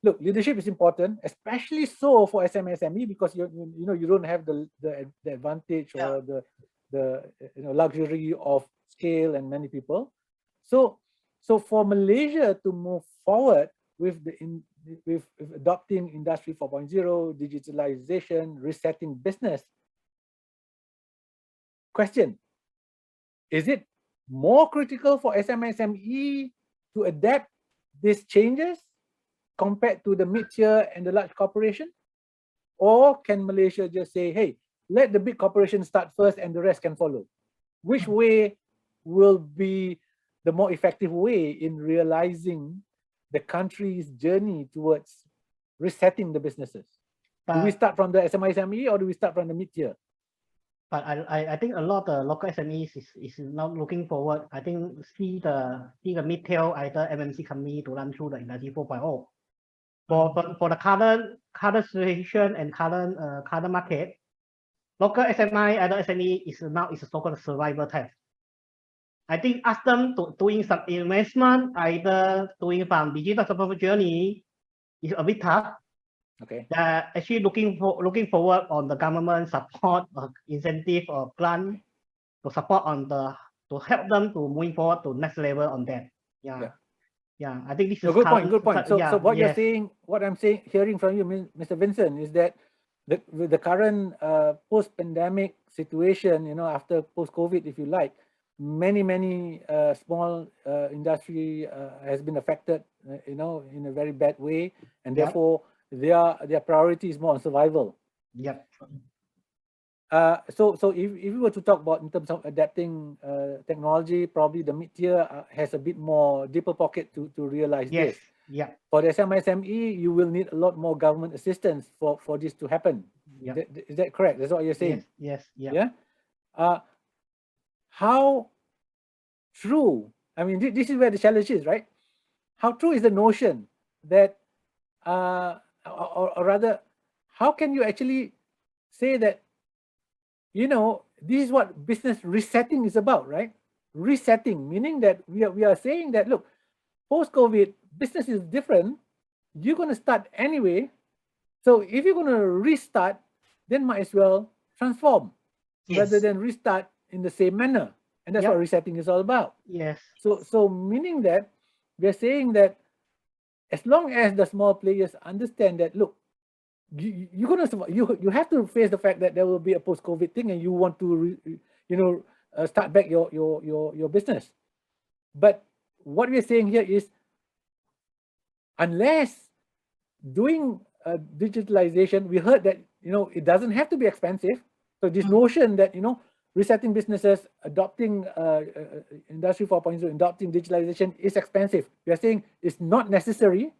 look, leadership is important, especially so for SME, because you don't have the advantage or the luxury of scale and many people. So for Malaysia to move forward with adopting Industry 4.0, digitalization, resetting business, question, is it more critical for SME to adapt these changes compared to the mid-tier and the large corporation? Or can Malaysia just say, hey, let the big corporation start first and the rest can follow? Which way will be the more effective way in realizing the country's journey towards resetting the businesses? Do we start from the SME or do we start from the mid-tier? But I think a lot of local SMEs is now looking forward. I think see the mid-tail either MNC company to run through the Industry 4.0. For the current situation and current market, local SME either SME is now a so-called survival test. I think ask them to doing some investment, either doing from digital transformation journey is a bit tough. Okay. They're actually looking forward on the government support or incentive or plan to support to help them to moving forward to next level on that. Yeah. I think this is good point. So what you're saying, what I'm hearing from you, Mr. Vincent, is that with the current post-pandemic situation, after post-COVID, if you like, many small industry has been affected, in a very bad way, and therefore their priority is more on survival. Yep. So if we were to talk about in terms of adapting technology, probably the mid-tier has a bit more deeper pocket to realize this. Yeah. For the SME, you will need a lot more government assistance for this to happen. Is that correct? That's what you're saying? Yes. Yeah. How true? I mean, this is where the challenge is, right? How true is the notion that, or rather, how can you actually say that, this is what business resetting is about, right? Resetting, meaning that we are saying that, look, post-COVID, business is different. You're going to start anyway. So if you're going to restart, then might as well transform rather than restart in the same manner. And that's what resetting is all about. Yes. So meaning that we're saying that as long as the small players understand that, look, you have to face the fact that there will be a post-COVID thing, and you want to start back your business. But what we're saying here is, unless doing digitalization, we heard that it doesn't have to be expensive. So this notion that resetting businesses, adopting Industry 4.0, adopting digitalization is expensive. We are saying it's not necessary.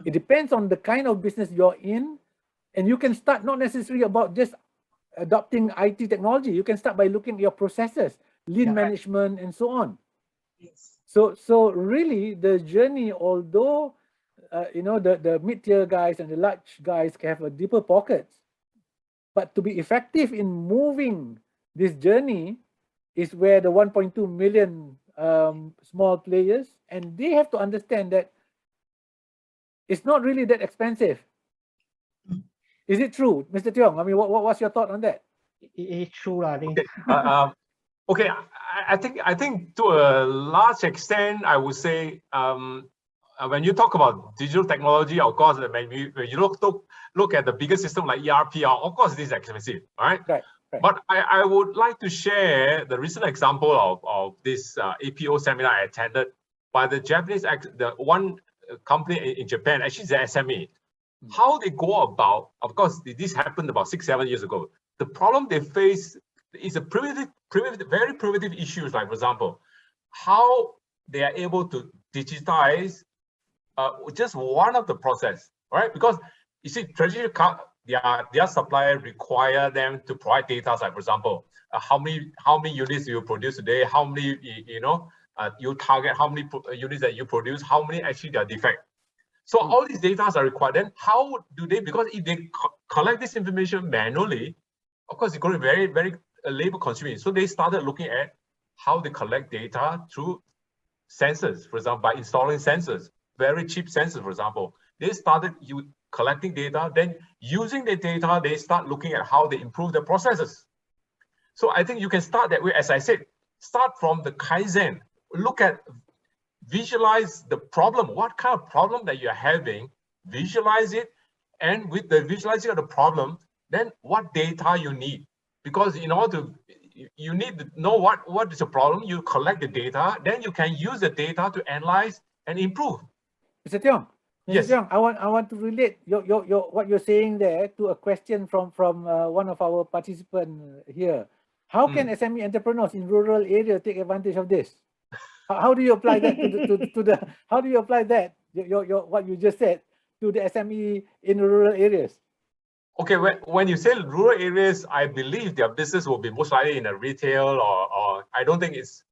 It depends on the kind of business you're in. And you can start not necessarily about just adopting IT technology. You can start by looking at your processes, lean management, and so on. Yes. So really, the journey, although the mid-tier guys and the large guys can have a deeper pockets, but to be effective in moving this journey is where the 1.2 million small players, and they have to understand that it's not really that expensive. Is it true, Mr. Tiong? I mean, what's your thought on that? It's true, I think. Okay, I think to a large extent, I would say when you talk about digital technology, of course, when you look at the bigger system like ERP, of course, this is expensive, all right? Right. But I would like to share the recent example of this APO seminar I attended by the Japanese, the one company in Japan, actually the SME. How they go about, of course, this happened about 6-7 years ago. The problem they face is a very primitive issues, like, for example, how they are able to digitize just one of the process, right? Because you see, traditional their supplier require them to provide data, like for example, how many units you produce today, how many you target, how many units that you produce, how many actually are defect. So all these data are required. Then how do they, because if they collect this information manually, of course it's going to be very, very labor consuming. So they started looking at how they collect data through sensors, for example, by installing sensors, very cheap sensors, for example. They started collecting data, then using the data, they start looking at how they improve their processes. So I think you can start that way, as I said, start from the Kaizen, look at, visualize the problem, what kind of problem that you're having, visualize it, and with the visualizing of the problem, then what data you need. Because in order to, you need to know what is the problem, you collect the data, then you can use the data to analyze and improve. Mr. Tiong, Yes. Tiong, I want to relate your what you're saying there to a question from one of our participants here. How can SME entrepreneurs in rural area take advantage of this? How do you apply that to the how do you apply that your what you just said to the SME in rural areas? Okay, when you say rural areas, I believe their business will be most likely in a retail or I don't think it's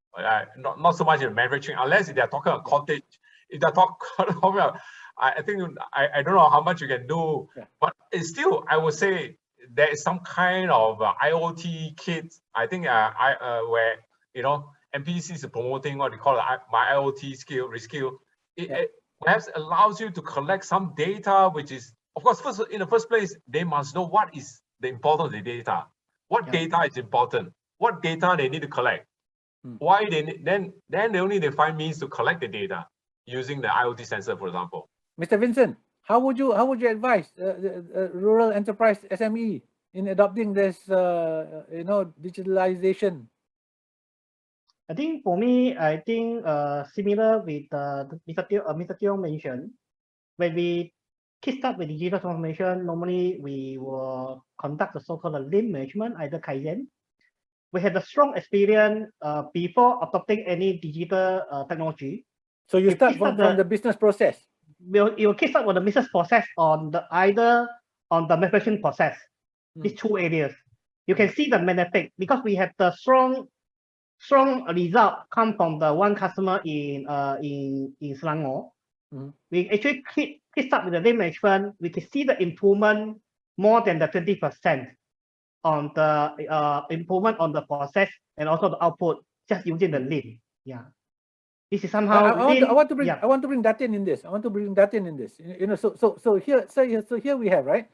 not so much in manufacturing, unless they're talking about cottage. If they're talking about, I think I don't know how much you can do, but it's still, I would say there is some kind of IoT kit. I think where MPC is promoting what they call my IoT skill reskill. It perhaps allows you to collect some data, which is, of course, in the first place, they must know what is the importance of the data. What data is important? What data they need to collect? Why then they find means to collect the data using the IoT sensor, for example. Mr. Vincent, how would you advise rural enterprise SME in adopting this digitalization? I think for me, I think similar with Mr. Tiong mentioned, when we kickstart with digital transformation, normally we will conduct the so-called lean management, either Kaizen. We had a strong experience before adopting any digital technology. So you start from the business process. You kickstart with the business process on either on the manufacturing process. These two areas. You can see the benefit because we have the strong result come from the one customer in Selangor. We actually start with the lean management. We can see the improvement more than the 20% on the improvement on the process and also the output just using the lean. Yeah, this is somehow. I want to bring Datin in this. So here we have, right.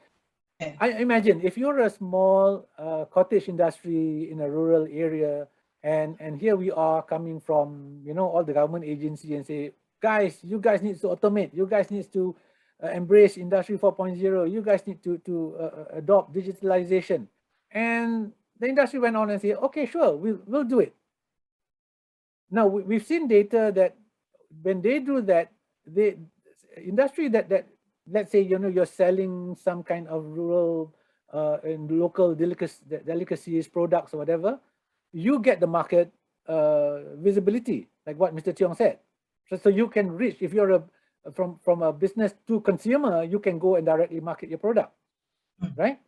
I imagine if you're a small cottage industry in a rural area. And here we are coming from, all the government agency and say, guys, you guys need to automate. You guys need to embrace Industry 4.0. You guys need to adopt digitalization. And the industry went on and said, okay, sure, we'll do it. Now, we've seen data that when they do that, the industry that let's say, you're selling some kind of rural and local delicacies, products or whatever, you get the market visibility, like what Mr. Tiong said. So you can reach, if you're from a business to consumer, you can go and directly market your product, right?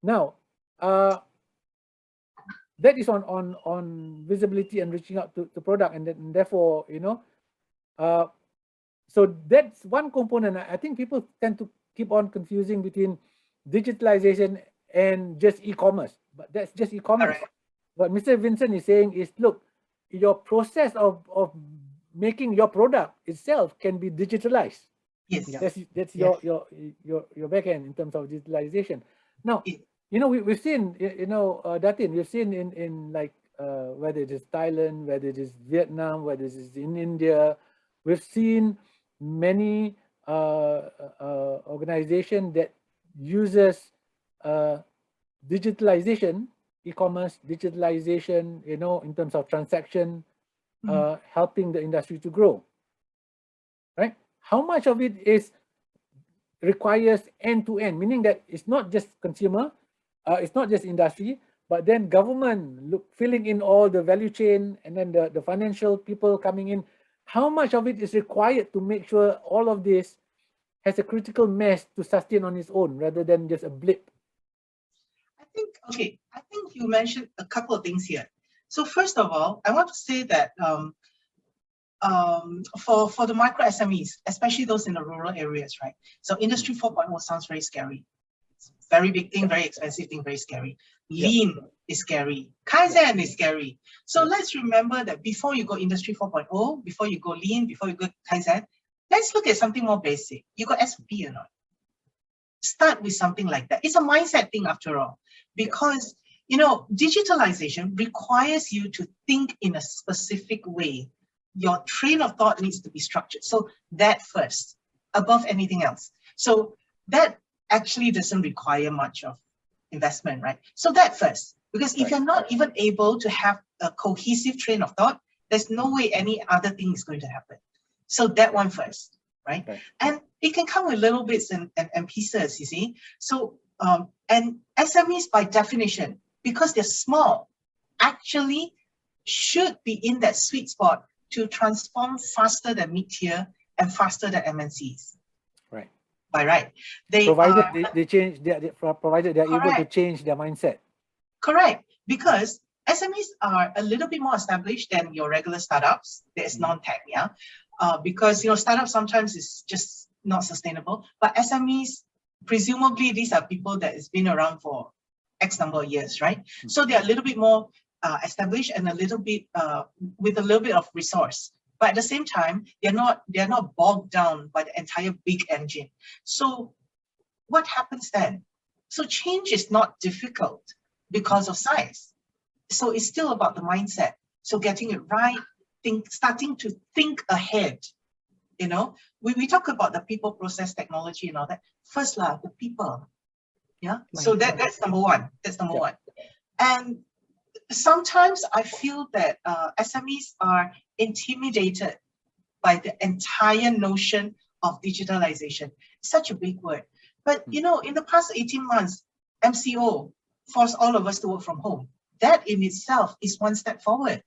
Now, that is on visibility and reaching out to product, and therefore, so that's one component. I think people tend to keep on confusing between digitalization and just e-commerce, but that's just e-commerce. What Mr. Vincent is saying is, look, your process of making your product itself can be digitalized. Yes. That's your back end in terms of digitalization. Now, we've seen, Datin, we've seen in like whether it is Thailand, whether it is Vietnam, whether it is in India, we've seen many organizations that uses digitalization, e-commerce, digitalization, in terms of transaction, helping the industry to grow, right? How much of it requires end-to-end, meaning that it's not just consumer, it's not just industry, but then government filling in all the value chain, and then the financial people coming in. How much of it is required to make sure all of this has a critical mass to sustain on its own, rather than just a blip think you mentioned a couple of things here. So first of all, I want to say that for the micro SMEs, especially those in the rural areas, right? So Industry 4.0 sounds very scary. It's a very big thing, very expensive thing, very scary. Lean is scary. Kaizen is scary. So let's remember that before you go Industry 4.0, before you go Lean, before you go Kaizen, let's look at something more basic. You got SOP or not? Start with something like that. It's a mindset thing after all, because you know, digitalization requires you to think in a specific way. Your train of thought needs to be structured. So that first, above anything else. So that actually doesn't require much of investment, right? So that first, because if you're not even able to have a cohesive train of thought, there's no way any other thing is going to happen. So that one first, right? And it can come with little bits and pieces, you see. So, and SMEs by definition, because they're small, actually should be in that sweet spot to transform faster than mid-tier and faster than MNCs. Right. By right. They provided they change, provided they're able to change their mindset. Correct. Because SMEs are a little bit more established than your regular startups. There's non-tech, yeah. Because, you know, startups sometimes is just not sustainable. But SMEs, presumably, these are people that has been around for X number of years, right? So they're a little bit more established and a little bit with a little bit of resource. But at the same time, they're not bogged down by the entire big engine. So what happens then? So change is not difficult because of size. So it's still about the mindset. So getting it right, starting to think ahead. You know, we talk about the people, process, technology and all that. First, the people. Yeah. So that's number one. That's number one. And sometimes I feel that SMEs are intimidated by the entire notion of digitalization. Such a big word. But, you know, in the past 18 months, MCO forced all of us to work from home. That in itself is one step forward.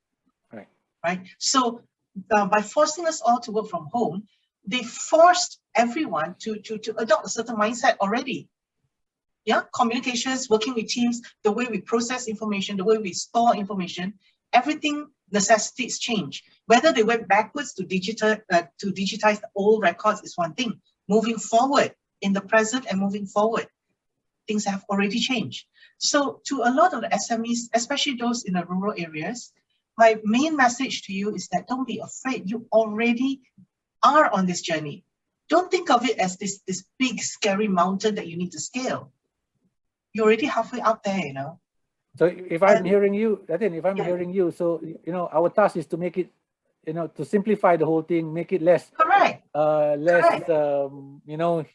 Right? So by forcing us all to work from home, they forced everyone to adopt a certain mindset already. Yeah, communications, working with teams, the way we process information, the way we store information, everything necessitates change. Whether they went backwards to digitize the old records is one thing. Moving forward in the present and moving forward, things have already changed. So to a lot of the SMEs, especially those in the rural areas, my main message to you is that don't be afraid. You already are on this journey. Don't think of it as this big, scary mountain that you need to scale. You're already halfway up there, you know. So if I'm hearing you, Datin, if I'm hearing you, so, you know, our task is to make it, you know, to simplify the whole thing, make it less, you know,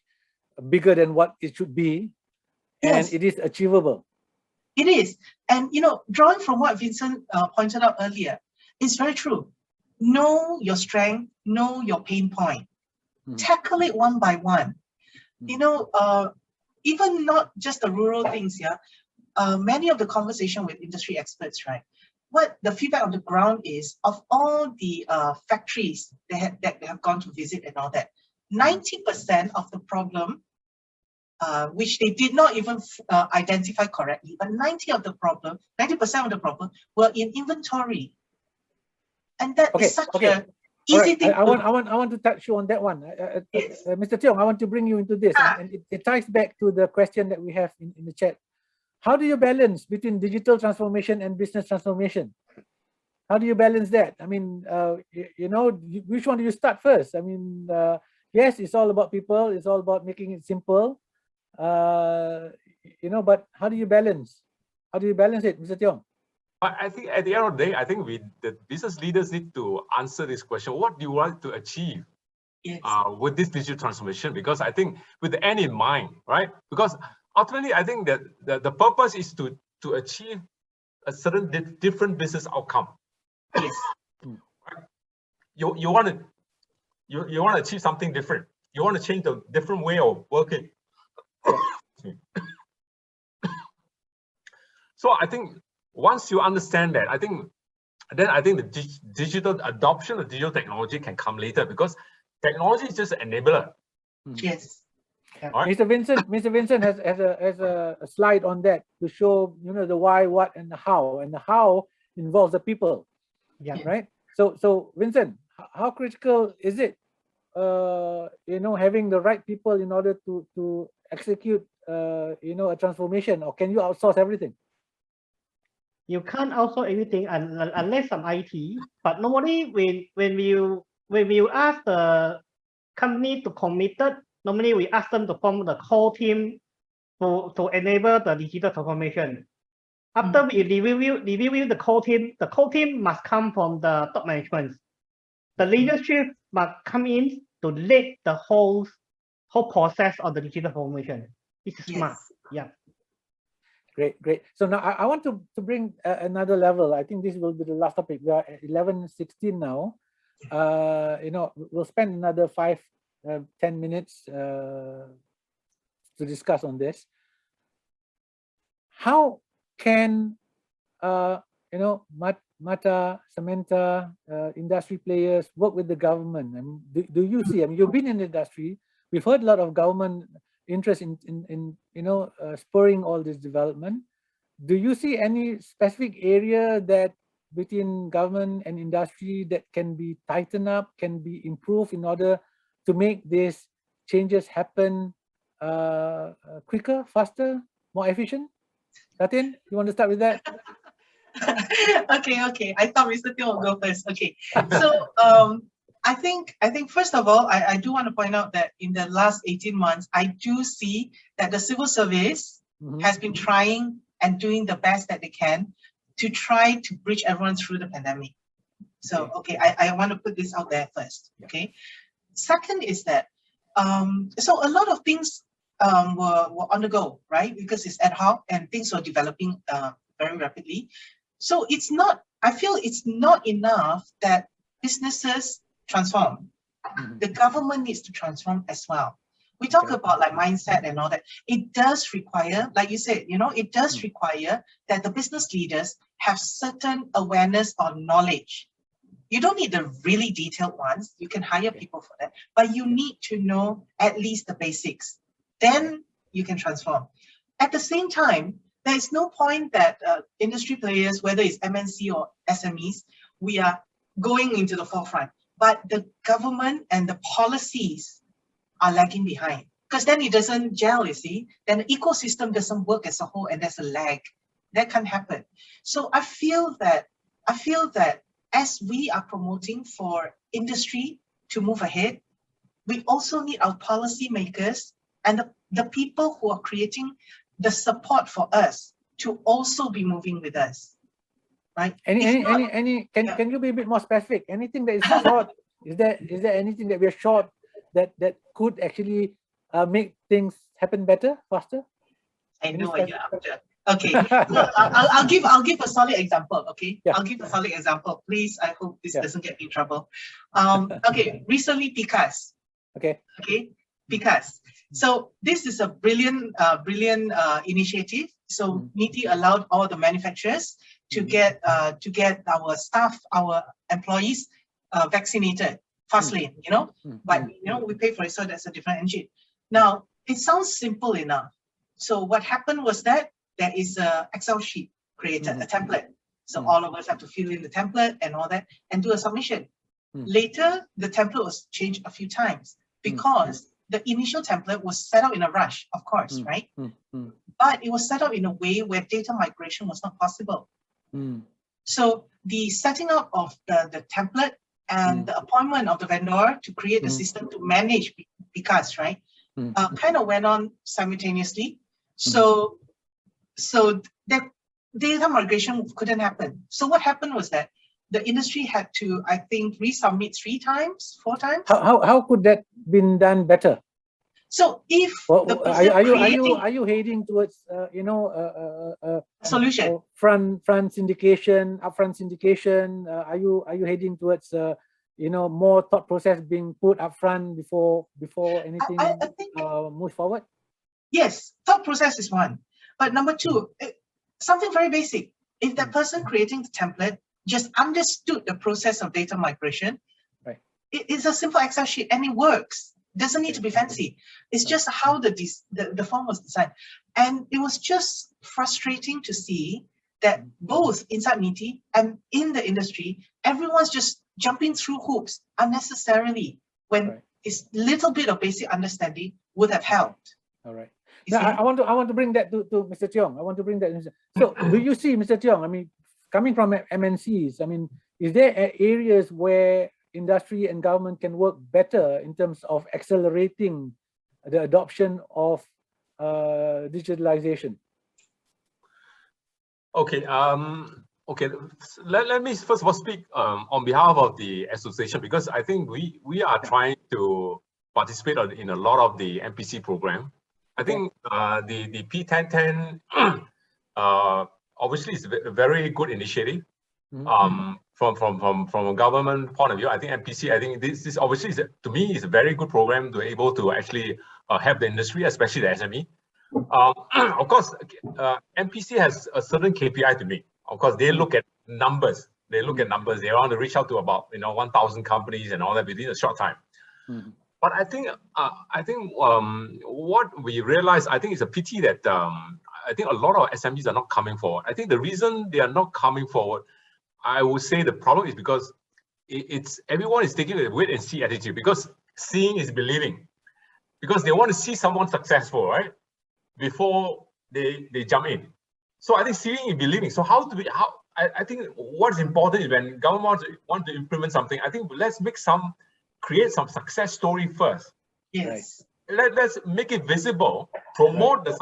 bigger than what it should be. And it is achievable. It is. And, you know, drawing from what Vincent pointed out earlier, it's very true. Know your strength, know your pain point. Tackle it one by one. You know, even not just the rural things, many of the conversation with industry experts, right? What the feedback on the ground is of all the factories that they have gone to visit and all that, 90% of the problem, which they did not even identify correctly, but 90% of the problem were in inventory. And that is such a easy thing. I want to touch you on that one. Mr. Tiong, I want to bring you into this. And it ties back to the question that we have in the chat. How do you balance between digital transformation and business transformation? How do you balance that? I mean, you know, which one do you start first? I mean, yes, it's all about people. It's all about making it simple. You know, but how do you balance? How do you balance it, Mr. Tiong? I think at the end of the day, I think the business leaders need to answer this question. What do you want to achieve with this digital transformation? Because I think with the end in mind, right? Because ultimately, I think that the purpose is to achieve a certain different business outcome. Yes. You want to achieve something different. You want to change the different way of working. So I think once you understand that, I think the digital adoption of digital technology can come later, because technology is just an enabler. Yes. All right. Mr. Vincent has a slide on that to show, you know, the why, what, and the how. And the how involves the people. Yeah. Right. So Vincent, how critical is it, you know, having the right people in order to execute, you know, a transformation, or can you outsource everything? You can't outsource everything unless some IT. But normally, when you ask the company to commit it, normally we ask them to form the core team to enable the digital transformation. After we review the core team must come from the top management. The leadership must come in to lead the whole process of the digital transformation. It's smart. Yeah. Great. So now I want to bring another level. I think this will be the last topic. We are at 11:16 now. You know, we'll spend another 5-10 minutes to discuss on this. How can you know, Mata, Samantha, industry players work with the government? And do you see? I mean, you've been in the industry. We've heard a lot of government interest in you know, spurring all this development. Do you see any specific area that between government and industry that can be tightened up, can be improved in order to make these changes happen quicker, faster, more efficient? Datin, you want to start with that? Okay. I thought Mr. Tiong will go first. Okay. So I think first of all, I do want to point out that in the last 18 months, I do see that the civil service has been trying and doing the best that they can to try to bridge everyone through the pandemic. So, okay, I want to put this out there first. Okay. Second is that, so a lot of things were on the go, right? Because it's ad hoc and things were developing very rapidly. So it's not, I feel it's not enough that businesses transform. The government needs to transform as well. We talk about like mindset and all that. It does require, like you said, you know, it does require that the business leaders have certain awareness or knowledge. You don't need the really detailed ones. You can hire people for that, but you need to know at least the basics. Then you can transform. At the same time, there is no point that industry players, whether it's MNC or SMEs, we are going into the forefront. But the government and the policies are lagging behind, because then it doesn't gel, you see. Then the ecosystem doesn't work as a whole, and there's a lag. That can happen. So I feel that as we are promoting for industry to move ahead, we also need our policymakers and the people who are creating the support for us to also be moving with us, right? Can you be a bit more specific? Anything that is short? Is there anything that we are short that could actually make things happen better, faster? I know what you're after. Okay, so I'll give a solid example. Okay, I'll give a solid example. Please, I hope this doesn't get me in trouble. Okay, recently PICAS. Okay, PICAS. So this is a brilliant initiative. So NITI allowed all the manufacturers to get our staff, our employees vaccinated, fast lane, you know, but you know, we pay for it, so that's a different engine. Now, it sounds simple enough. So what happened was that there is a Excel sheet created, a template. So all of us have to fill in the template and all that and do a submission. Later, the template was changed a few times because the initial template was set up in a rush, of course, right? But it was set up in a way where data migration was not possible. So the setting up of the template and the appointment of the vendor to create the system to manage PICAS, right? Kind of went on simultaneously. So that data migration couldn't happen. So what happened was that the industry had to, I think, resubmit 3 times, 4 times. How could that been done better? So if are you heading towards you know solution, upfront syndication? Are you heading towards you know, more thought process being put up front before anything I think, moves forward? Yes, thought process is one. But number 2, something very basic. If that person creating the template just understood the process of data migration, right? It's a simple Excel sheet and it works. Doesn't need to be fancy. It's just how the form was designed. And it was just frustrating to see that both inside MITI and in the industry, everyone's just jumping through hoops unnecessarily when this little bit of basic understanding would have helped. All right. Now, I want to bring that to Mr. Tiong. I want to bring that. So, do you see, Mr. Tiong? I mean, coming from MNCs, I mean, is there areas where industry and government can work better in terms of accelerating the adoption of digitalization? Okay. Okay. Let me first of all speak on behalf of the association, because I think we are trying to participate in a lot of the MPC program. I think the P1010 obviously is a very good initiative. From a government point of view, I think MPC, I think this obviously is, to me, is a very good program to be able to actually help the industry, especially the SME. Of course, MPC has a certain KPI to me. Of course, they look at numbers. They look at numbers. They want to reach out to about 1,000 companies and all that within a short time. But I think what we realize, I think it's a pity that I think a lot of SMEs are not coming forward. I think the reason they are not coming forward, I would say the problem is because everyone is taking a wait and see attitude, because seeing is believing, because they want to see someone successful, right, before they jump in. So I think seeing is believing. So I think what's important is when government want to implement something, I think let's create some success story first. Yes. Let's make it visible, promote the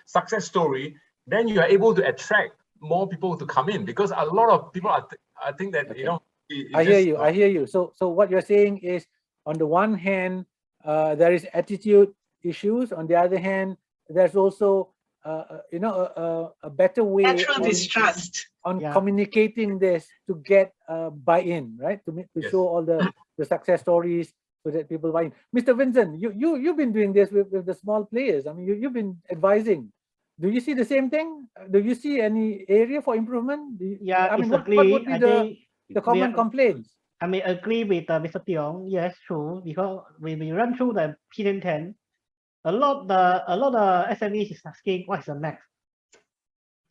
success story, then you are able to attract more people to come in, because a lot of people I think that I hear you. So what you're saying is, on the one hand, there is attitude issues. On the other hand, there's also a better way on communicating this to get buy-in, right? To show all the success stories so that people buy in. Mr. Vincent, you've been doing this with the small players. I mean, you've been advising. Do you see the same thing? Do you see any area for improvement? I mean, what would be the common complaints? I may agree with Mr. Tiong. Yes, true. Because when we run through the P1010, a lot of SMEs is asking what's the next.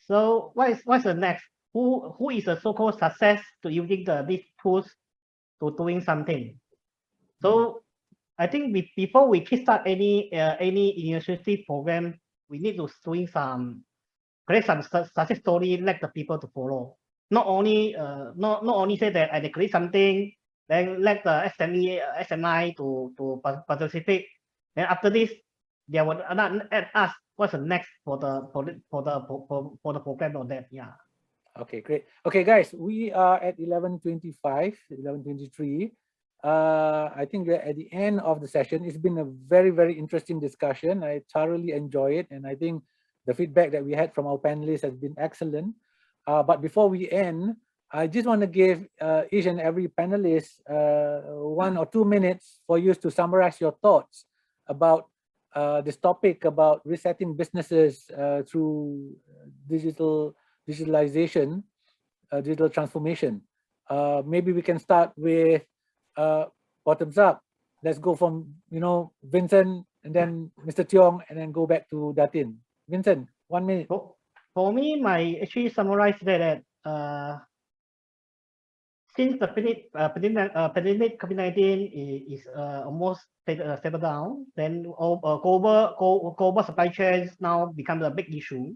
So what's the next? Who is the so-called success to using these tools to doing something? So I think before we kickstart any initiative program, we need to create some success story, let the people to follow. Not only say that I create something, then let the SMI to participate. Then after this, they would ask what's the next for the program or that. Yeah. Okay, great. Okay, guys, we are at 11:25, 11:23. I think we're at the end of the session. It's been a very, very interesting discussion. I thoroughly enjoy it, and I think the feedback that we had from our panelists has been excellent. But before we end, I just want to give each and every panelist 1 or 2 minutes for you to summarize your thoughts about this topic about resetting businesses through digitalization, digital transformation. Maybe we can start with bottoms up. Let's go from Vincent, and then Mr. Tiong, and then go back to Datin. Vincent, 1 minute. For me, my actually summarize that since the pandemic COVID-19 is almost settled down, then global supply chains now become a big issue.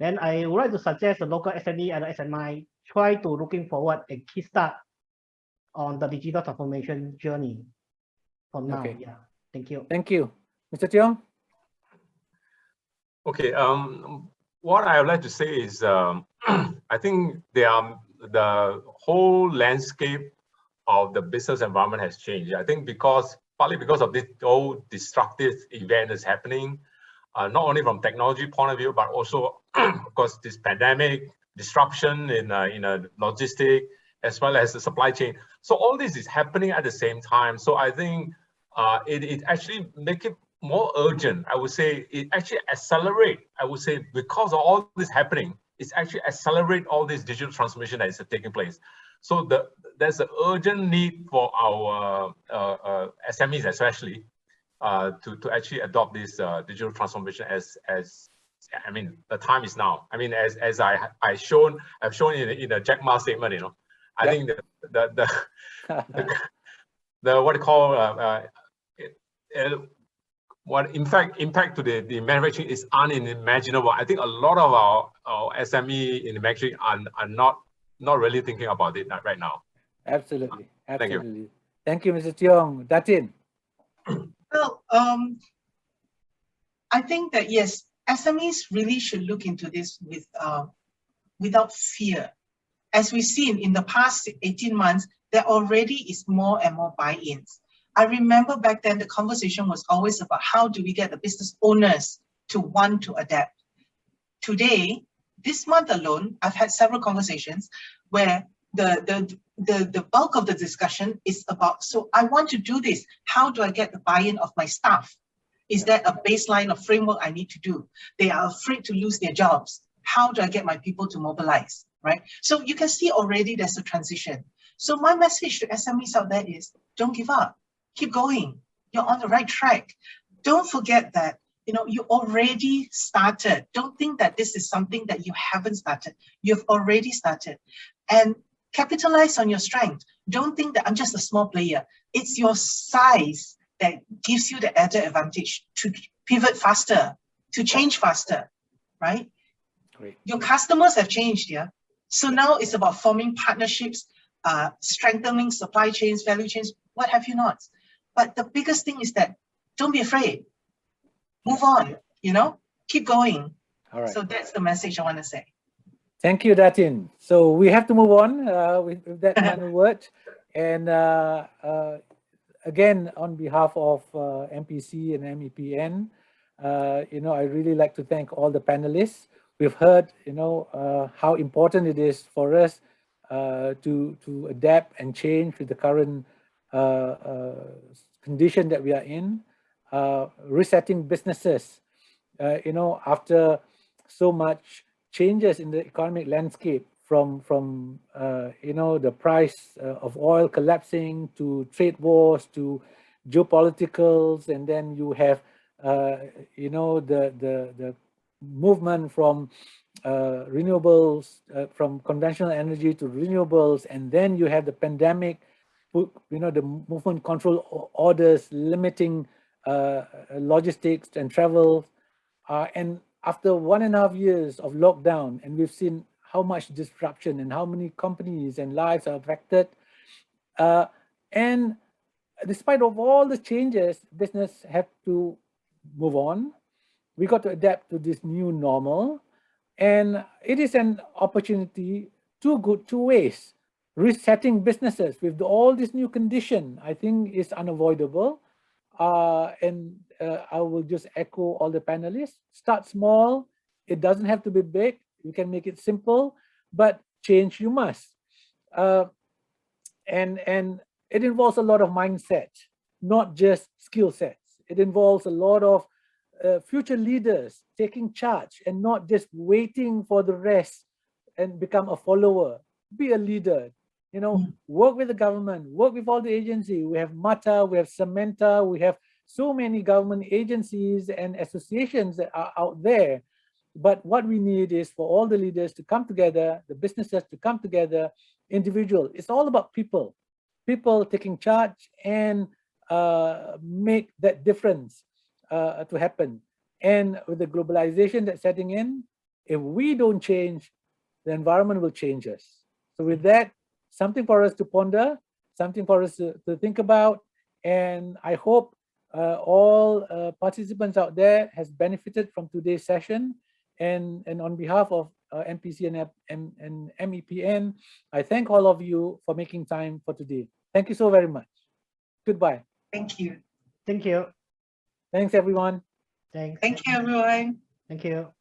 Then I would like to suggest the local SME and the SMI try to looking forward and kickstart on the digital transformation journey from now. Okay. Yeah. Thank you. Thank you. Mr. Tiong? Okay. What I would like to say is, I think the whole landscape of the business environment has changed. I think partly because of this whole destructive event that's happening, not only from technology point of view, but also, of course, this pandemic disruption in logistic, as well as the supply chain. So all this is happening at the same time. So I think it actually make it more urgent. I would say it actually accelerate. I would say because of all this happening, it's actually accelerate all this digital transformation that is taking place. So there's an urgent need for our SMEs especially to actually adopt this digital transformation as I mean, the time is now. I mean, as I've shown in the Jack Ma statement, you know, I think the what you call what impact to the manufacturing is unimaginable. I think a lot of our SME in the manufacturing are not really thinking about it right now. Absolutely. Absolutely. Thank you, Mr. Tiong. Datin. Well, I think that yes, SMEs really should look into this with without fear. As we've seen in the past 18 months, there already is more and more buy-ins. I remember back then the conversation was always about how do we get the business owners to want to adapt. Today, this month alone, I've had several conversations where the bulk of the discussion is about, so I want to do this. How do I get the buy-in of my staff? Is there a baseline of framework I need to do? They are afraid to lose their jobs. How do I get my people to mobilize, right? So you can see already there's a transition. So my message to SMEs out there is, don't give up. Keep going. You're on the right track. Don't forget that, you know, you already started. Don't think that this is something that you haven't started. You've already started. And capitalize on your strength. Don't think that I'm just a small player. It's your size that gives you the added advantage to pivot faster, to change faster, right? Great. Your customers have changed, yeah? So now it's about forming partnerships, strengthening supply chains, value chains, what have you not. But the biggest thing is that don't be afraid. Move on, you know, keep going. All right. So that's the message I want to say. Thank you, Datin. So we have to move on with that final word. And again, on behalf of MPC and MEPN, you know, I really like to thank all the panelists. We've heard, you know, how important it is for us to adapt and change with the current condition that we are in, resetting businesses, you know, after so much changes in the economic landscape from you know, the price of oil collapsing to trade wars to geopoliticals, and then you have you know, the movement from renewables, from conventional energy to renewables, and then you have the pandemic, you know, the movement control orders limiting logistics and travel, and after 1.5 years of lockdown, and we've seen how much disruption and how many companies and lives are affected. And despite of all the changes, business have to move on. We got to adapt to this new normal. And it is an opportunity, two ways. Resetting businesses with all this new condition, I think, is unavoidable. And I will just echo all the panelists. Start small. It doesn't have to be big. You can make it simple, but change you must. And it involves a lot of mindset, not just skill sets. It involves a lot of future leaders taking charge and not just waiting for the rest and become a follower. Be a leader. You know, work with the government, work with all the agencies. We have MATA, we have Samantha, we have so many government agencies and associations that are out there. But what we need is for all the leaders to come together, the businesses to come together, individual. It's all about people taking charge and make that difference to happen. And with the globalization that's setting in, if we don't change, the environment will change us. So with that, something for us to ponder, something for us to think about. And I hope all participants out there has benefited from today's session. And on behalf of MPC and MEPN, I thank all of you for making time for today. Thank you so very much. Goodbye. Thank you. Thank you. Thanks, everyone. Thanks. Thank you, everyone. Thank you.